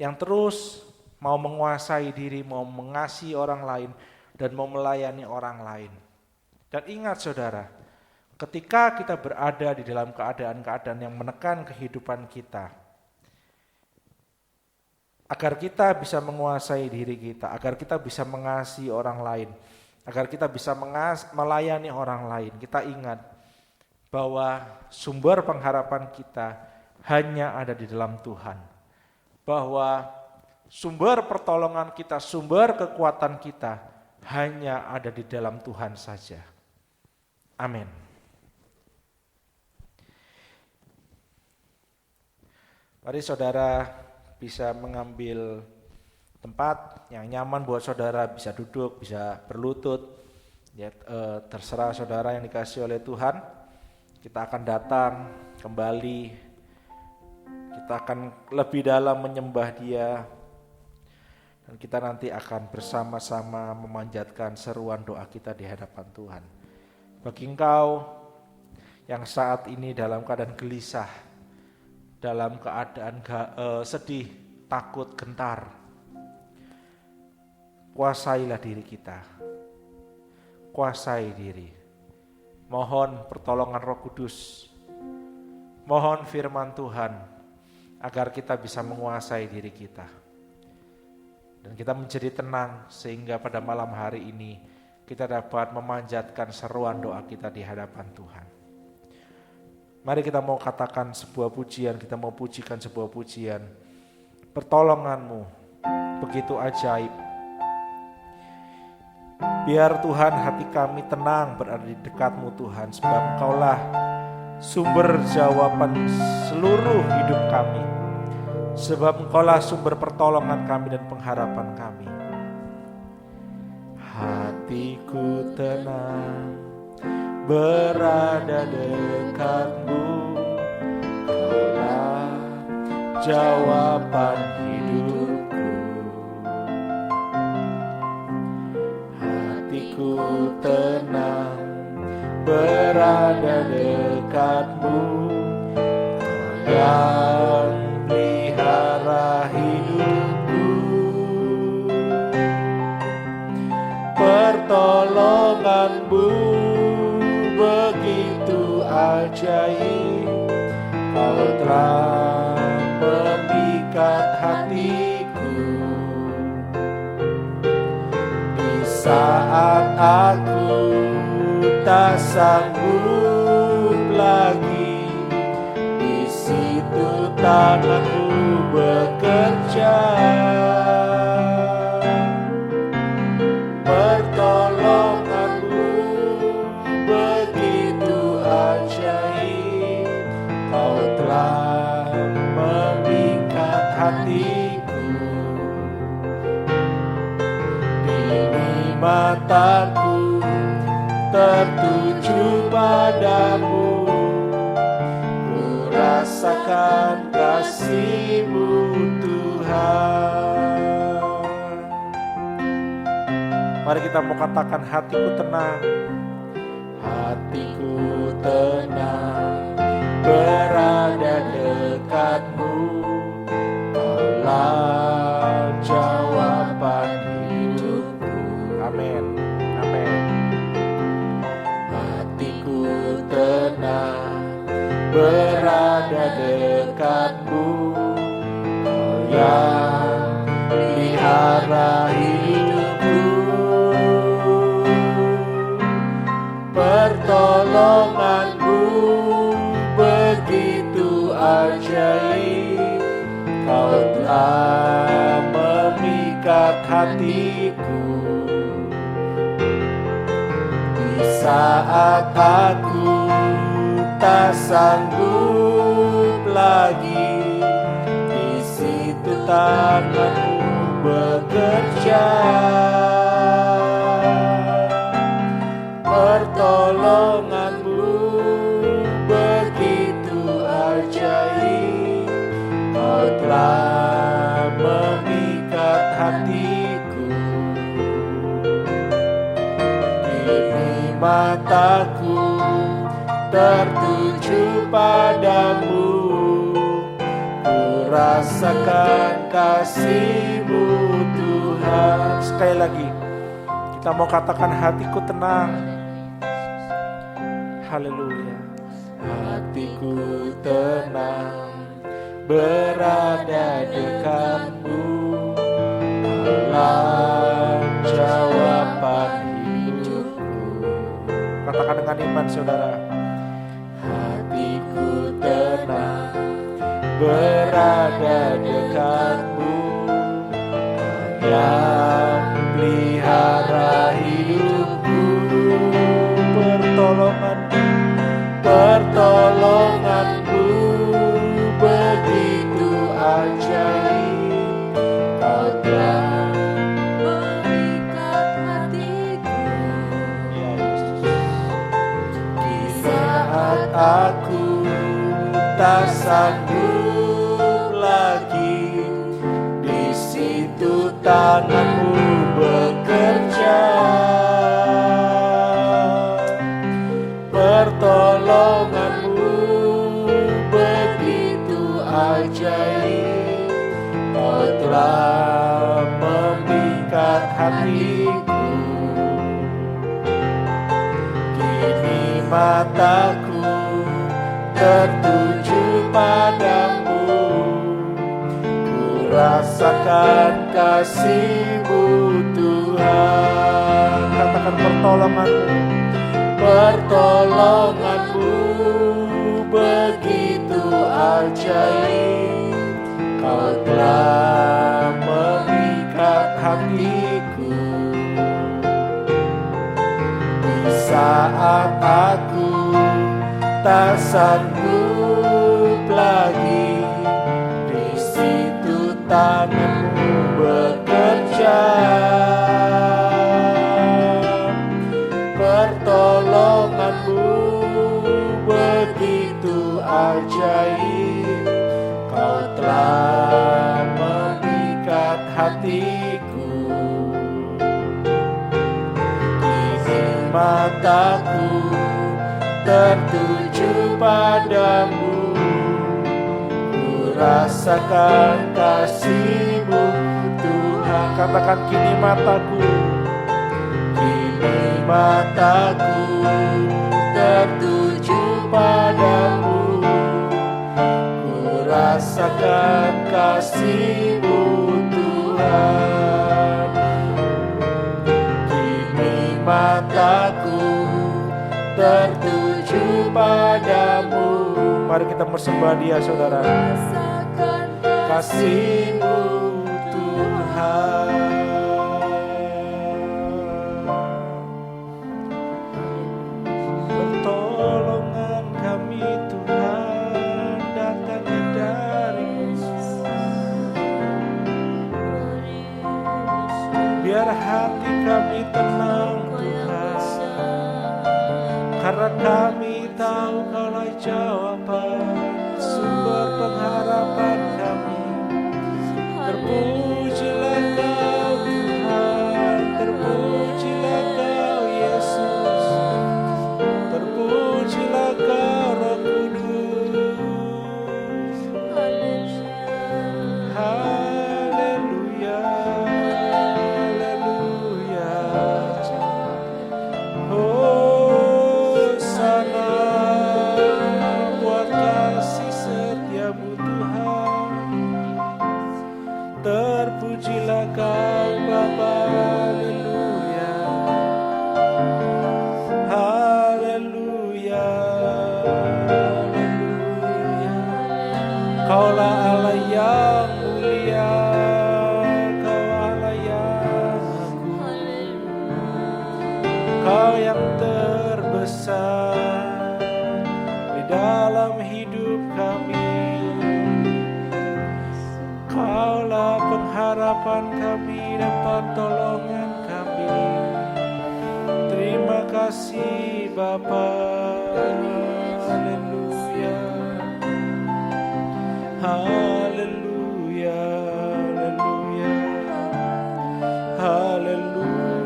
yang terus mau menguasai diri, mau mengasihi orang lain, dan mau melayani orang lain. Dan ingat, saudara, ketika kita berada di dalam keadaan-keadaan yang menekan kehidupan kita, agar kita bisa menguasai diri kita, agar kita bisa mengasihi orang lain, agar kita bisa melayani orang lain, kita ingat bahwa sumber pengharapan kita hanya ada di dalam Tuhan. Bahwa sumber pertolongan kita, sumber kekuatan kita hanya ada di dalam Tuhan saja. Amin. Mari saudara bisa mengambil tempat yang nyaman buat saudara, bisa duduk, bisa berlutut. Ya, terserah saudara yang dikasihi oleh Tuhan. Kita akan datang kembali. Kita akan lebih dalam menyembah Dia, dan kita nanti akan bersama-sama memanjatkan seruan doa kita di hadapan Tuhan. Bagi engkau yang saat ini dalam keadaan gelisah, dalam keadaan sedih, takut, gentar, kuasailah diri kita. kuasai diri. Mohon pertolongan Roh Kudus, mohon firman Tuhan agar kita bisa menguasai diri kita. Dan kita menjadi tenang sehingga pada malam hari ini kita dapat memanjatkan seruan doa kita di hadapan Tuhan. Mari kita mau katakan sebuah pujian, kita mau pujikan sebuah pujian. Pertolongan-Mu begitu ajaib. Biar Tuhan hati kami tenang berada di dekat-Mu Tuhan, sebab Engkaulah sumber jawaban seluruh hidup kami. Sebab Engkaulah sumber pertolongan kami dan pengharapan kami. Hatiku tenang berada dekat-Mu, Engkaulah jawaban hidupku. Hatiku tenang berada dekat-Mu, Kau yang pelihara hidupku. Pertolongan-Mu begitu ajaib, Kau telah memikat hatiku. Di saat aku tak sanggup lagi, di situ tangan-Mu bekerja. Pertolongan-Mu begitu ajaib, Kau telah memikat hatiku. Kini mataku tertuju padamu, ku rasakan kasih-Mu Tuhan. Mari kita mau katakan hatiku tenang. Hatiku tenang berada dekat-Mu, Kaulah jawaban hidupku. Amin, amin. Hatiku tenang berada dekat-Mu, Kau yang pelihara hidupku. Pertolongan-Mu begitu ajaib, Kau telah memikat hatiku. Di saat aku tak sanggup lagi, di situ tangan-Mu bekerja. Pertolongan-Mu begitu ajaib, Kau telah memikat hatiku. Kini mataku tertuju padamu, ku rasakan kasih-Mu Tuhan. Sekali lagi kita mau katakan hatiku tenang. Haleluya. Hatiku tenang berada dekat-Mu, Kaulah jawaban hidupku. Katakan dengan iman saudara. Hatiku tenang berada dekat-Mu, Kau yang pelihara hidupku. Pertolongan-Mu begitu ajaib, Kau telah memikat hatiku. Ya Yesus. Di Saat aku tak sanggup lagi, di situ tangan-Mu bekerja. Pertolongan-Mu begitu ajaib, Kau telah memikat hatiku. mataku tertuju padamu, ku rasakan kasih-Mu Tuhan. Katakan pertolongan-Mu, pertolongan-Mu begitu ajaib, Kau telah memikat hatiku. Di saat aku tak sanggup lagi, di situ tangan-Mu bekerja. Pertolongan-Mu begitu ajaib, Kau telah memikat hatiku. Kini mataku tertuju padamu, ku rasakan kasih-Mu Tuhan. Katakan kini mataku, kini mataku tertuju padamu, ku rasakan kasih-Mu Tuhan. Kini mataku tertuju padamu. Mari kita bersembah Dia, saudara. Kasih-Mu Tuhan. Pertolongan kami Tuhan datangnya dari-Mu. Biar hati kami tenang Tuhan, karena kami tahu Kaulah jawaban, sumber pengharapan kami. Terpujilah Kau Tuhan, terpujilah Kau Yesus, terpujilah Kau Roh Kudus. Haleluya, haleluya. Hosana buat kasih setia-Mu Tuhan. Terpujilah Kau Bapa, haleluya, haleluya, haleluya. Kaulah Allah yang mulia, Kau Allah yang agung, Kau yang terbesar di dalam hidup kami. Kaulah pengharapan kami dan pertolongan kami. Terima kasih Bapa, haleluya, haleluya, haleluya, haleluya,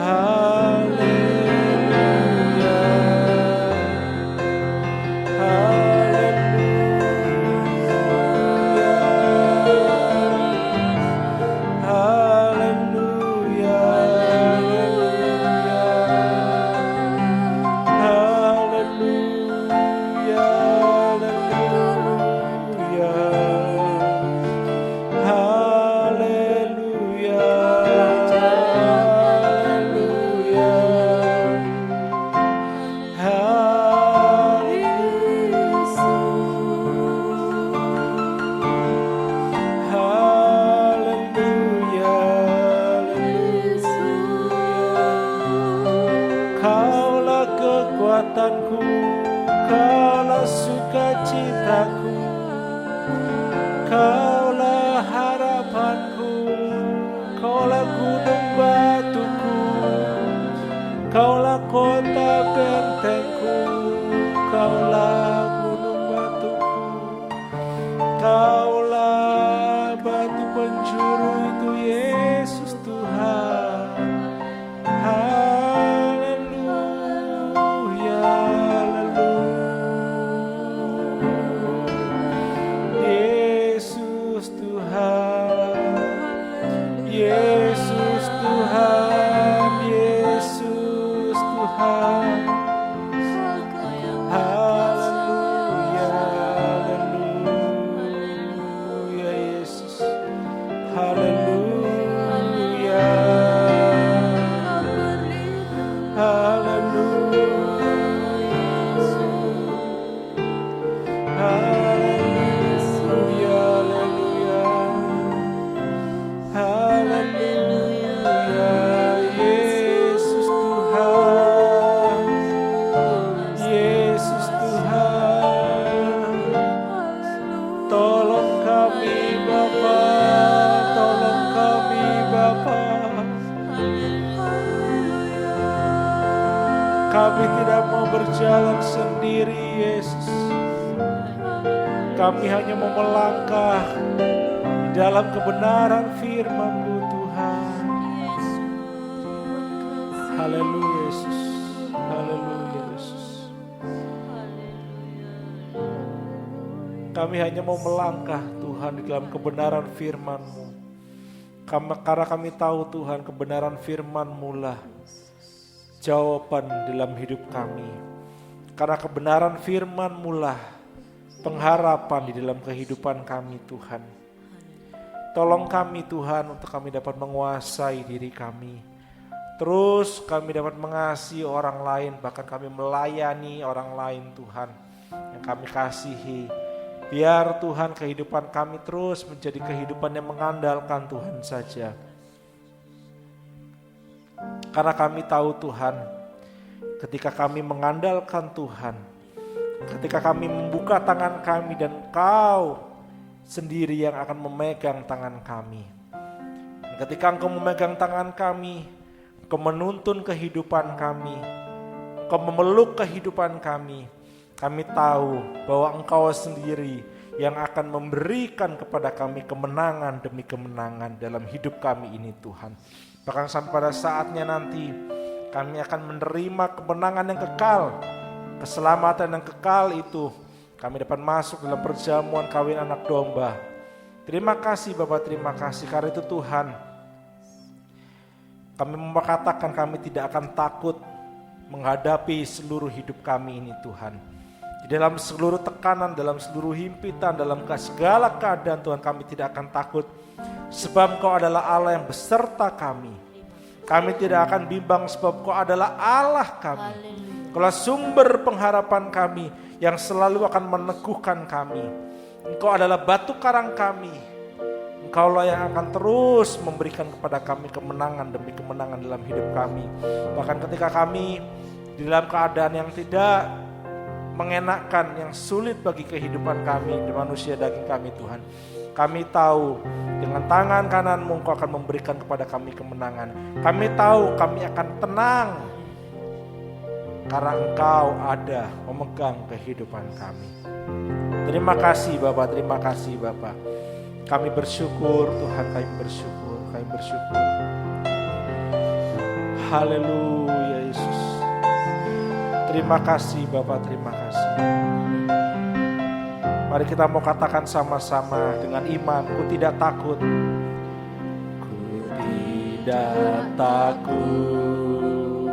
haleluya, haleluya, haleluya, haleluya. Haleluya. Kami tidak mau berjalan sendiri, Yesus. Kami hanya mau melangkah di dalam kebenaran firman-Mu, Tuhan. Haleluya, Yesus. Haleluya, Yesus. Kami hanya mau melangkah, Tuhan, di dalam kebenaran firman-Mu. Karena kami tahu, Tuhan, kebenaran firman-Mu lah jawaban dalam hidup kami. Karena kebenaran firman-Mu lah pengharapan di dalam kehidupan kami, Tuhan. Tolong kami, Tuhan, untuk kami dapat menguasai diri kami. Terus kami dapat mengasihi orang lain, bahkan kami melayani orang lain, Tuhan, yang kami kasihi. Biar Tuhan kehidupan kami terus menjadi kehidupan yang mengandalkan Tuhan saja. Karena kami tahu, Tuhan, ketika kami mengandalkan Tuhan, ketika kami membuka tangan kami dan Engkau sendiri yang akan memegang tangan kami. Dan ketika Engkau memegang tangan kami, Engkau menuntun kehidupan kami, Engkau memeluk kehidupan kami. Kami tahu bahwa Engkau sendiri yang akan memberikan kepada kami kemenangan demi kemenangan dalam hidup kami ini, Tuhan. Bahkan sampai pada saatnya nanti kami akan menerima kemenangan yang kekal, keselamatan yang kekal itu. Kami dapat masuk dalam perjamuan kawin anak domba. Terima kasih Bapa, terima kasih karena itu Tuhan. Kami mengatakan kami tidak akan takut menghadapi seluruh hidup kami ini, Tuhan. Di dalam seluruh tekanan, dalam seluruh himpitan, dalam segala keadaan, Tuhan, kami tidak akan takut. Sebab Engkau adalah Allah yang beserta kami. Kami tidak akan bimbang sebab Engkau adalah Allah kami. Engkau adalah sumber pengharapan kami yang selalu akan meneguhkan kami. Engkau adalah batu karang kami. Engkaulah yang akan terus memberikan kepada kami kemenangan demi kemenangan dalam hidup kami. Bahkan ketika kami di dalam keadaan yang tidak mengenakkan, yang sulit bagi kehidupan kami, di manusia daging kami, Tuhan. Kami tahu dengan tangan kanan-Mu Engkau akan memberikan kepada kami kemenangan. Kami tahu kami akan tenang karena Engkau ada memegang kehidupan kami. Terima kasih Bapa, terima kasih Bapa. Kami bersyukur Tuhan, kami bersyukur, kami bersyukur. Haleluya Yesus. Terima kasih Bapa, terima kasih. Mari kita mau katakan sama-sama dengan iman, ku tidak takut. Ku tidak takut,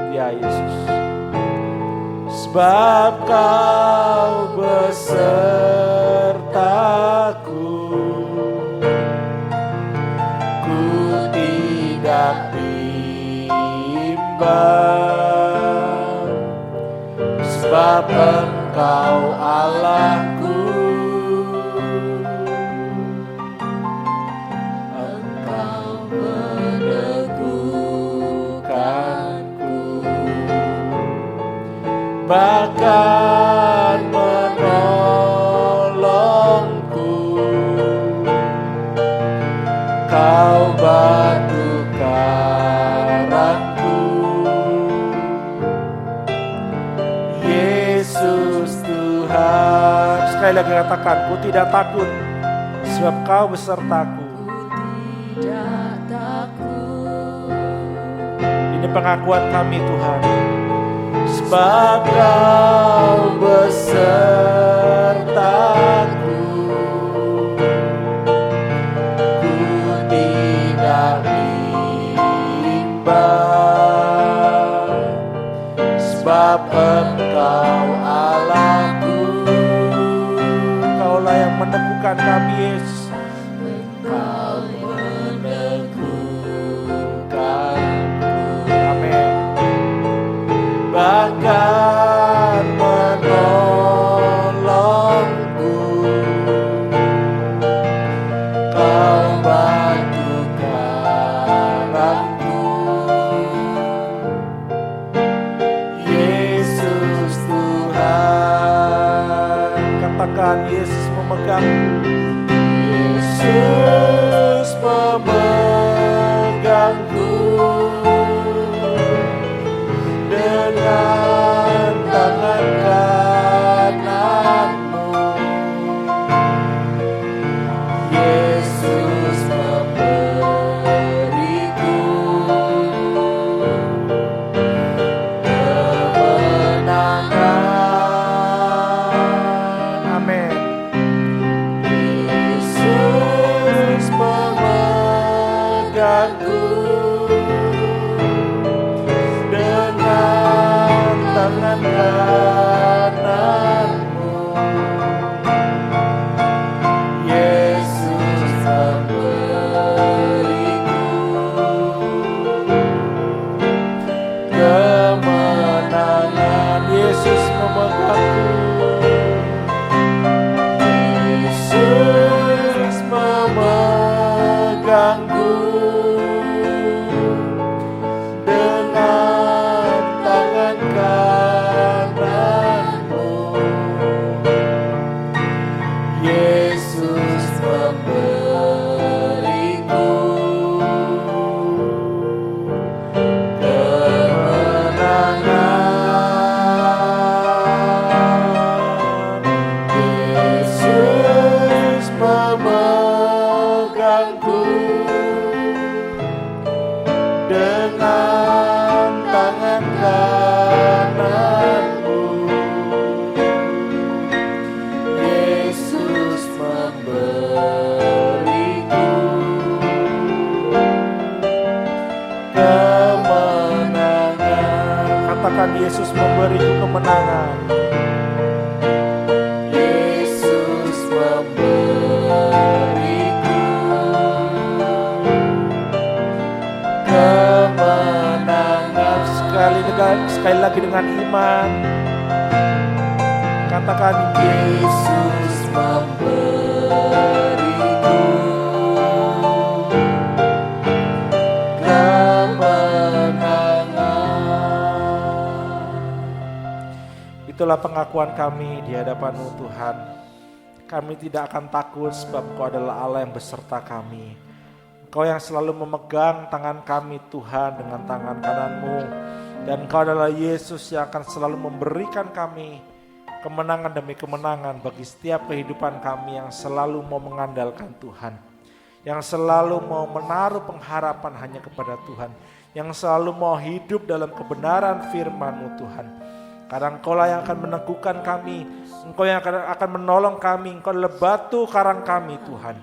ya Yesus. Sebab Kau besertaku. Ku tidak bimbang, sebab Engkau Allahku. Engkau meneguhkanku, bahkan menolongku. Kau batu karangku, Yesus Tuhan. Sekali lagi katakan, ku tidak takut sebab Kau besertaku. Tidak takut. Ini pengakuan kami Tuhan. Sebab Kau besertaku, ku tidak bimbang, sebab Engkau Allahku. Kaulah yang meneguhkan kami Yesus. Engkau memegangku dengan tangan kananmu. Yesus memberiku kemenangan. Yesus memegangku. Yesus memegangku dengan tangan kananmu. Yesus memberiku kemenangan. Yesus memegangku dengan tangan kananmu. Yesus memberiku kemenangan. Katakan, Yesus memberiku kemenangan. Yesus memberiku kemenangan. Sekali lagi dengan iman. Katakan, Yesus memberiku kemenangan. Itulah pengakuan kami di hadapan-Mu Tuhan. Kami tidak akan takut sebab Engkau adalah Allah yang beserta kami. Engkau yang selalu memegang tangan kami Tuhan dengan tangan kanan-Mu. Dan Engkau adalah Yesus yang akan selalu memberikan kami kemenangan demi kemenangan bagi setiap kehidupan kami yang selalu mau mengandalkan Tuhan. Yang selalu mau menaruh pengharapan hanya kepada Tuhan. Yang selalu mau hidup dalam kebenaran firman-Mu Tuhan. Karena Engkau lah yang akan meneguhkan kami. Engkau yang akan menolong kami. Engkau adalah batu karang kami Tuhan.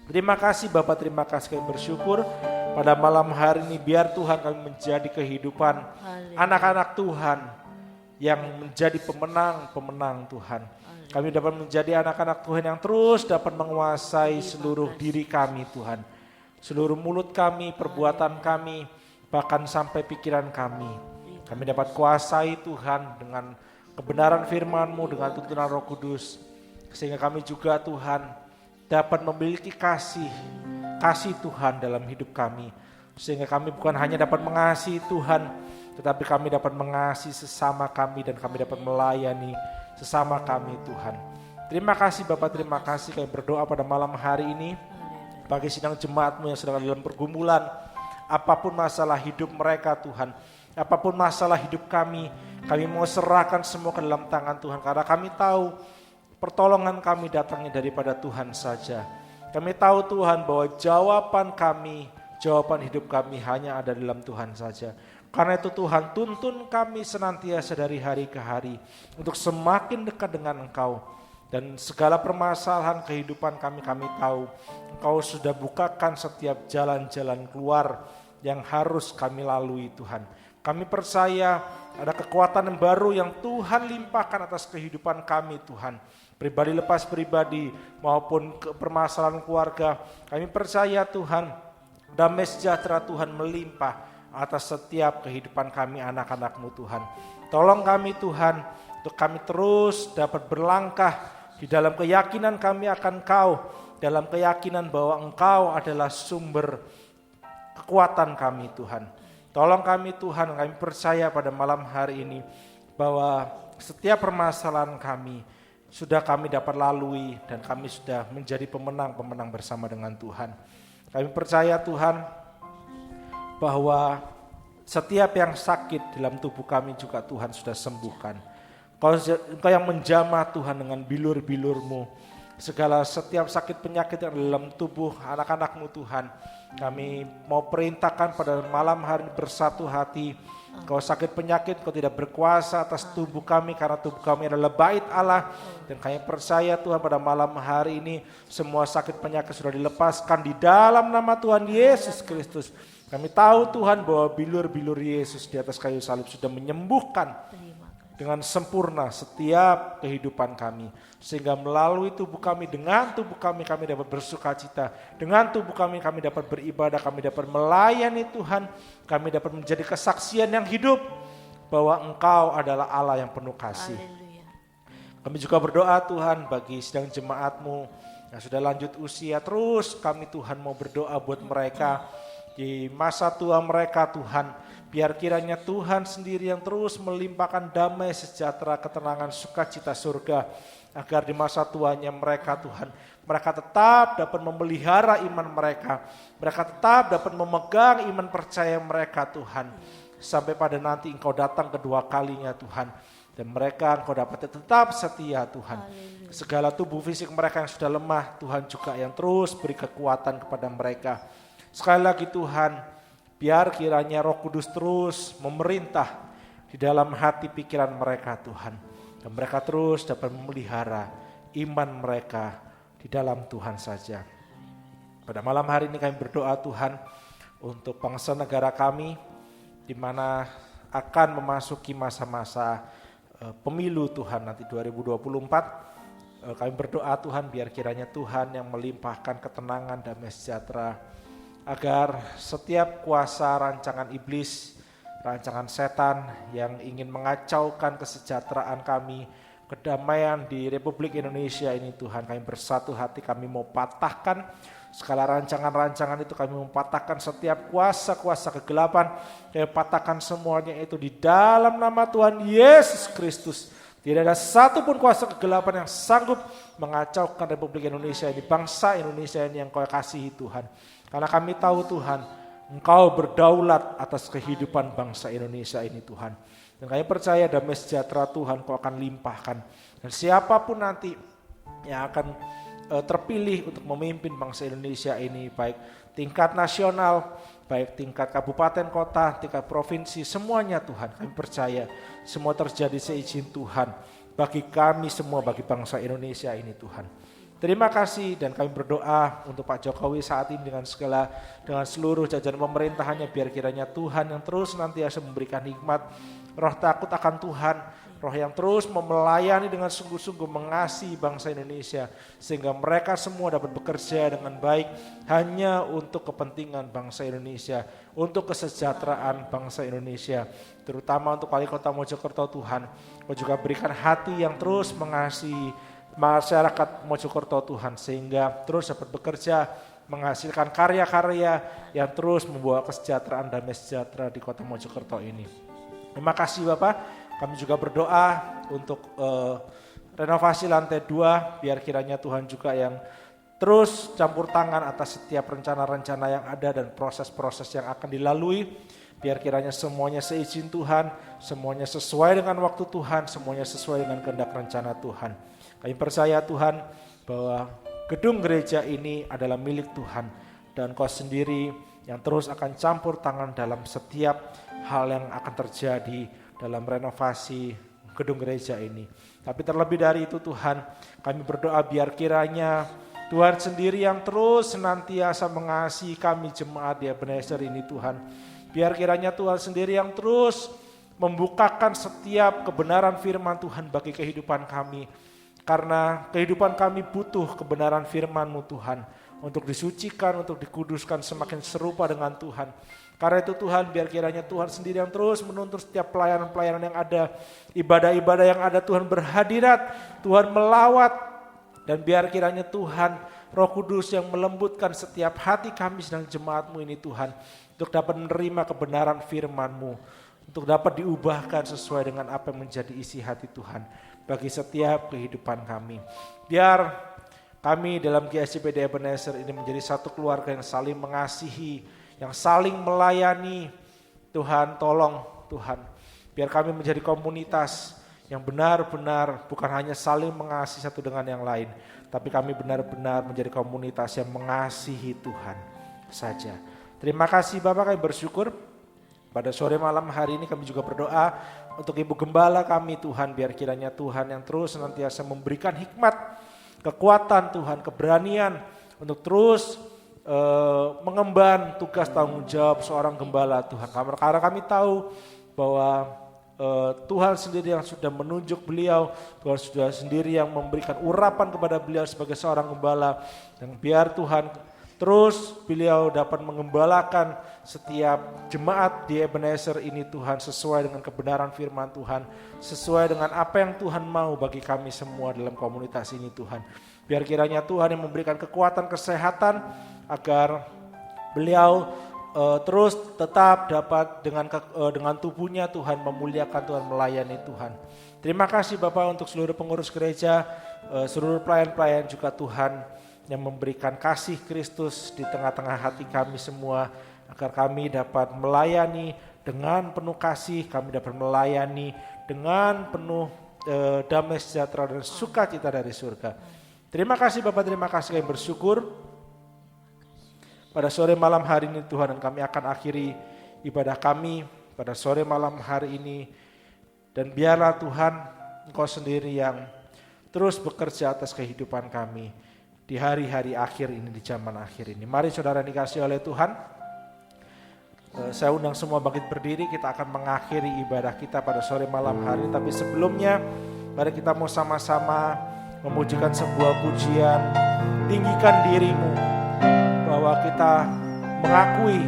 Terima kasih Bapak, terima kasih, kami bersyukur pada malam hari ini biar Tuhan kami menjadi kehidupan anak-anak Tuhan yang menjadi pemenang-pemenang Tuhan. Kami dapat menjadi anak-anak Tuhan yang terus dapat menguasai seluruh diri kami Tuhan. Seluruh mulut kami, perbuatan kami, bahkan sampai pikiran kami. Kami dapat kuasai Tuhan dengan kebenaran firman-Mu, dengan tuntunan Roh Kudus. Sehingga kami juga Tuhan dapat memiliki kasih Tuhan dalam hidup kami. Sehingga kami bukan hanya dapat mengasihi Tuhan, tetapi kami dapat mengasihi sesama kami dan kami dapat melayani sesama kami Tuhan. Terima kasih Bapak, terima kasih. Kami berdoa pada malam hari ini bagi sidang jemaat-Mu yang sedang dalam pergumulan. Apapun masalah hidup mereka Tuhan, apapun masalah hidup kami mau serahkan semua ke dalam tangan Tuhan. Karena kami tahu pertolongan kami datangnya daripada Tuhan saja. Kami tahu Tuhan bahwa jawaban hidup kami hanya ada dalam Tuhan saja. Karena itu Tuhan, tuntun kami senantiasa dari hari ke hari untuk semakin dekat dengan Engkau. Dan segala permasalahan kehidupan kami tahu Engkau sudah bukakan setiap jalan-jalan keluar yang harus kami lalui Tuhan. Kami percaya ada kekuatan yang baru yang Tuhan limpahkan atas kehidupan kami Tuhan. Pribadi lepas pribadi maupun permasalahan keluarga. Kami percaya Tuhan, damai sejahtera Tuhan melimpah atas setiap kehidupan kami anak-anak-Mu Tuhan. Tolong kami Tuhan, untuk kami terus dapat berlangkah di dalam keyakinan kami akan Engkau. Dalam keyakinan bahwa Engkau adalah sumber kekuatan kami Tuhan. Tolong kami Tuhan, kami percaya pada malam hari ini bahwa setiap permasalahan kami sudah kami dapat lalui dan kami sudah menjadi pemenang-pemenang bersama dengan Tuhan. Kami percaya Tuhan bahwa setiap yang sakit dalam tubuh kami juga Tuhan sudah sembuhkan. Engkau yang menjamah Tuhan dengan bilur-bilur-Mu. Segala setiap sakit penyakit yang dalam tubuh anak-anak-Mu Tuhan, kami mau perintahkan pada malam hari ini bersatu hati Kau sakit penyakit, kau tidak berkuasa atas tubuh kami karena tubuh kami adalah bait Allah. Dan kami percaya Tuhan pada malam hari ini semua sakit penyakit sudah dilepaskan di dalam nama Tuhan Yesus Kristus. Kami tahu Tuhan bahwa bilur-bilur Yesus di atas kayu salib sudah menyembuhkan dengan sempurna setiap kehidupan kami. Sehingga melalui tubuh kami, dengan tubuh kami dapat bersuka cita. Dengan tubuh kami dapat beribadah, kami dapat melayani Tuhan. Kami dapat menjadi kesaksian yang hidup bahwa Engkau adalah Allah yang penuh kasih. Haleluya. Kami juga berdoa Tuhan bagi sidang jemaat-Mu yang sudah lanjut usia. Terus kami Tuhan mau berdoa buat mereka di masa tua mereka Tuhan. Biar kiranya Tuhan sendiri yang terus melimpahkan damai, sejahtera, ketenangan, sukacita surga. Agar di masa tuanya mereka Tuhan, mereka tetap dapat memelihara iman mereka. Mereka tetap dapat memegang iman percaya mereka Tuhan. Sampai pada nanti Engkau datang kedua kalinya Tuhan. Dan mereka Engkau dapat tetap setia Tuhan. Segala tubuh fisik mereka yang sudah lemah, Tuhan juga yang terus beri kekuatan kepada mereka. Sekali lagi Tuhan, biar kiranya Roh Kudus terus memerintah di dalam hati pikiran mereka Tuhan. Dan mereka terus dapat memelihara iman mereka di dalam Tuhan saja. Pada malam hari ini kami berdoa Tuhan untuk bangsa negara kami, di mana akan memasuki masa-masa pemilu Tuhan nanti 2024. Kami berdoa Tuhan biar kiranya Tuhan yang melimpahkan ketenangan, damai sejahtera, agar setiap kuasa rancangan iblis, rancangan setan yang ingin mengacaukan kesejahteraan kami, kedamaian di Republik Indonesia ini Tuhan, kami bersatu hati, kami mau patahkan segala rancangan-rancangan itu, kami mau patahkan setiap kuasa-kuasa kegelapan, kami patahkan semuanya itu di dalam nama Tuhan Yesus Kristus. Tidak ada satupun kuasa kegelapan yang sanggup mengacaukan Republik Indonesia ini, bangsa Indonesia ini yang Kau kasihi Tuhan. Karena kami tahu Tuhan, Engkau berdaulat atas kehidupan bangsa Indonesia ini Tuhan. Dan kami percaya damai sejahtera Tuhan Kau akan limpahkan. Dan siapapun nanti yang akan terpilih untuk memimpin bangsa Indonesia ini, baik tingkat nasional, baik tingkat kabupaten, kota, tingkat provinsi, semuanya Tuhan kami percaya semua terjadi seizin Tuhan bagi kami semua, bagi bangsa Indonesia ini Tuhan. Terima kasih dan kami berdoa untuk Pak Jokowi saat ini dengan seluruh jajaran pemerintahannya, biar kiranya Tuhan yang terus nantiasa memberikan hikmat, roh takut akan Tuhan, roh yang terus melayani dengan sungguh-sungguh mengasihi bangsa Indonesia, sehingga mereka semua dapat bekerja dengan baik hanya untuk kepentingan bangsa Indonesia, untuk kesejahteraan bangsa Indonesia, terutama untuk Wali Kota Mojokerto Tuhan. Kau juga berikan hati yang terus mengasihi masyarakat Mojokerto Tuhan, sehingga terus dapat bekerja menghasilkan karya-karya yang terus membawa kesejahteraan dan sejahtera di kota Mojokerto ini. Terima kasih Bapak. Kami juga berdoa untuk renovasi lantai 2, biar kiranya Tuhan juga yang terus campur tangan atas setiap rencana-rencana yang ada dan proses-proses yang akan dilalui. Biar kiranya semuanya seizin Tuhan, semuanya sesuai dengan waktu Tuhan, semuanya sesuai dengan kehendak rencana Tuhan. Kami percaya Tuhan bahwa gedung gereja ini adalah milik Tuhan, dan Kau sendiri yang terus akan campur tangan dalam setiap hal yang akan terjadi dalam renovasi gedung gereja ini. Tapi terlebih dari itu Tuhan, kami berdoa biar kiranya Tuhan sendiri yang terus senantiasa mengasihi kami jemaat di Ebenezer ini Tuhan. Biar kiranya Tuhan sendiri yang terus membukakan setiap kebenaran firman Tuhan bagi kehidupan kami. Karena kehidupan kami butuh kebenaran firman-Mu Tuhan, untuk disucikan, untuk dikuduskan semakin serupa dengan Tuhan. Karena itu Tuhan, biar kiranya Tuhan sendiri yang terus menuntun setiap pelayanan-pelayanan yang ada, ibadah-ibadah yang ada, Tuhan berhadirat, Tuhan melawat, dan biar kiranya Tuhan Roh Kudus yang melembutkan setiap hati kami sedang jemaat-Mu ini Tuhan, untuk dapat menerima kebenaran firman-Mu, untuk dapat diubahkan sesuai dengan apa yang menjadi isi hati Tuhan bagi setiap kehidupan kami. Biar kami dalam GSCPD Ebenezer ini menjadi satu keluarga yang saling mengasihi, yang saling melayani. Tuhan, tolong Tuhan, biar kami menjadi komunitas yang benar-benar bukan hanya saling mengasihi satu dengan yang lain, tapi kami benar-benar menjadi komunitas yang mengasihi Tuhan saja. Terima kasih Bapak, kami bersyukur Pada sore malam hari ini kami juga berdoa untuk Ibu Gembala kami Tuhan, biar kiranya Tuhan yang terus senantiasa memberikan hikmat, kekuatan Tuhan, keberanian untuk terus mengemban tugas tanggung jawab seorang gembala Tuhan. Karena kami tahu bahwa Tuhan sendiri yang sudah menunjuk beliau, Tuhan sudah sendiri yang memberikan urapan kepada beliau sebagai seorang gembala, dan biar Tuhan terus beliau dapat mengembalakan setiap jemaat di Ebenezer ini Tuhan, sesuai dengan kebenaran firman Tuhan, sesuai dengan apa yang Tuhan mau bagi kami semua dalam komunitas ini Tuhan. Biar kiranya Tuhan yang memberikan kekuatan, kesehatan, agar beliau terus tetap dapat dengan tubuhnya Tuhan memuliakan Tuhan, melayani Tuhan. Terima kasih Bapak untuk seluruh pengurus gereja, seluruh pelayan-pelayan juga Tuhan, yang memberikan kasih Kristus di tengah-tengah hati kami semua, agar kami dapat melayani dengan penuh kasih, kami dapat melayani dengan penuh damai sejahtera dan sukacita dari surga. Terima kasih Bapak, terima kasih, kami bersyukur pada sore malam hari ini Tuhan, dan kami akan akhiri ibadah kami pada sore malam hari ini, dan biarlah Tuhan Engkau sendiri yang terus bekerja atas kehidupan kami di hari-hari akhir ini, di zaman akhir ini. Mari saudara dikasih oleh Tuhan, saya undang semua bangkit berdiri, kita akan mengakhiri ibadah kita pada sore malam hari ini. Tapi sebelumnya, mari kita mau sama-sama memujikan sebuah pujian, tinggikan dirimu, bahwa kita mengakui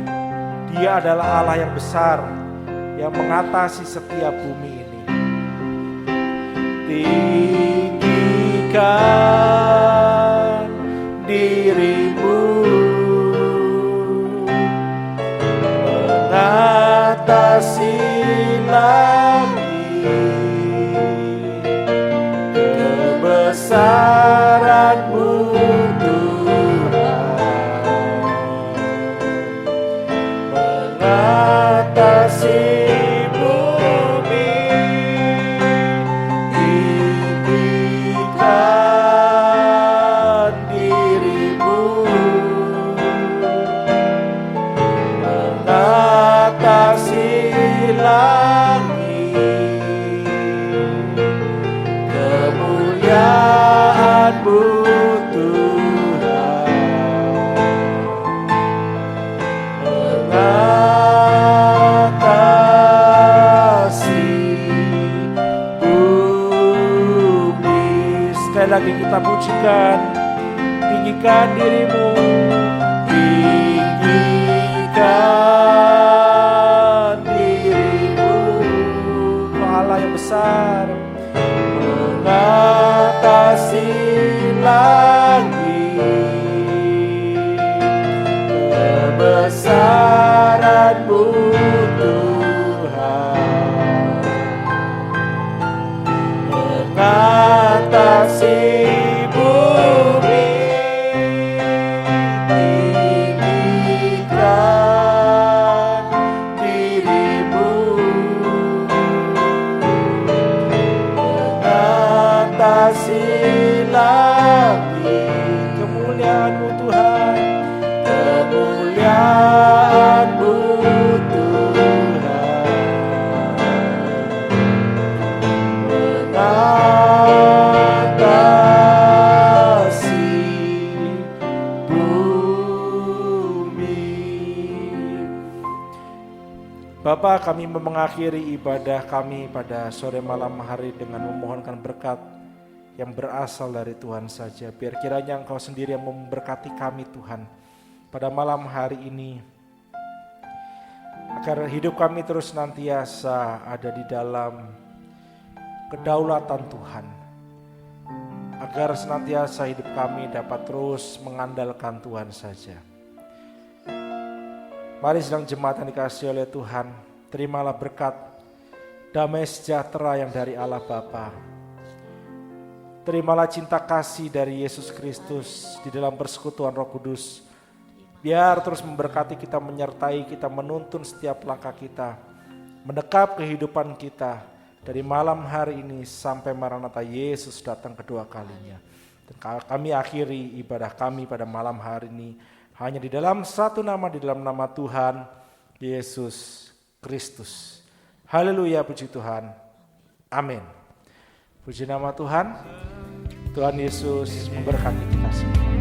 Dia adalah Allah yang besar, yang mengatasi setiap bumi ini. Tinggikan dirimu, mengatasi langit, kebesaranmu Tuhan, mengatasi bumi, tinggikan dirimu, mengatasi langit, kemuliaan-Mu Tuhan, mengatasi bumi. Sekali lagi kita pujikan, tinggikan dirimu, tinggikan dirimu, Allah yang besar, mengatasi langit, kebesaran-Mu Tuhan, mengatasi bumi, tinggikan dirimu, mengatasi langit, kemuliaan-Mu Tuhan, kemuliaan-Mu Tuhan, mengatasi bumi. Bapa, kami mengakhiri ibadah kami pada sore malam hari dengan memohonkan berkat yang berasal dari Tuhan saja. Biar kiranya Engkau sendiri yang memberkati kami Tuhan pada malam hari ini, agar hidup kami terus senantiasa ada di dalam kedaulatan Tuhan, agar senantiasa hidup kami dapat terus mengandalkan Tuhan saja. Mari sedang jemaat yang dikasihi oleh Tuhan, terimalah berkat damai sejahtera yang dari Allah Bapa. Terimalah cinta kasih dari Yesus Kristus di dalam persekutuan Roh Kudus. Biar terus memberkati kita, menyertai kita, menuntun setiap langkah kita, mendekap kehidupan kita dari malam hari ini sampai Maranatha Yesus datang kedua kalinya. Dan kami akhiri ibadah kami pada malam hari ini hanya di dalam satu nama, di dalam nama Tuhan Yesus Kristus. Haleluya, puji Tuhan. Amin. Puji nama Tuhan. Tuhan Yesus memberkati kita semua.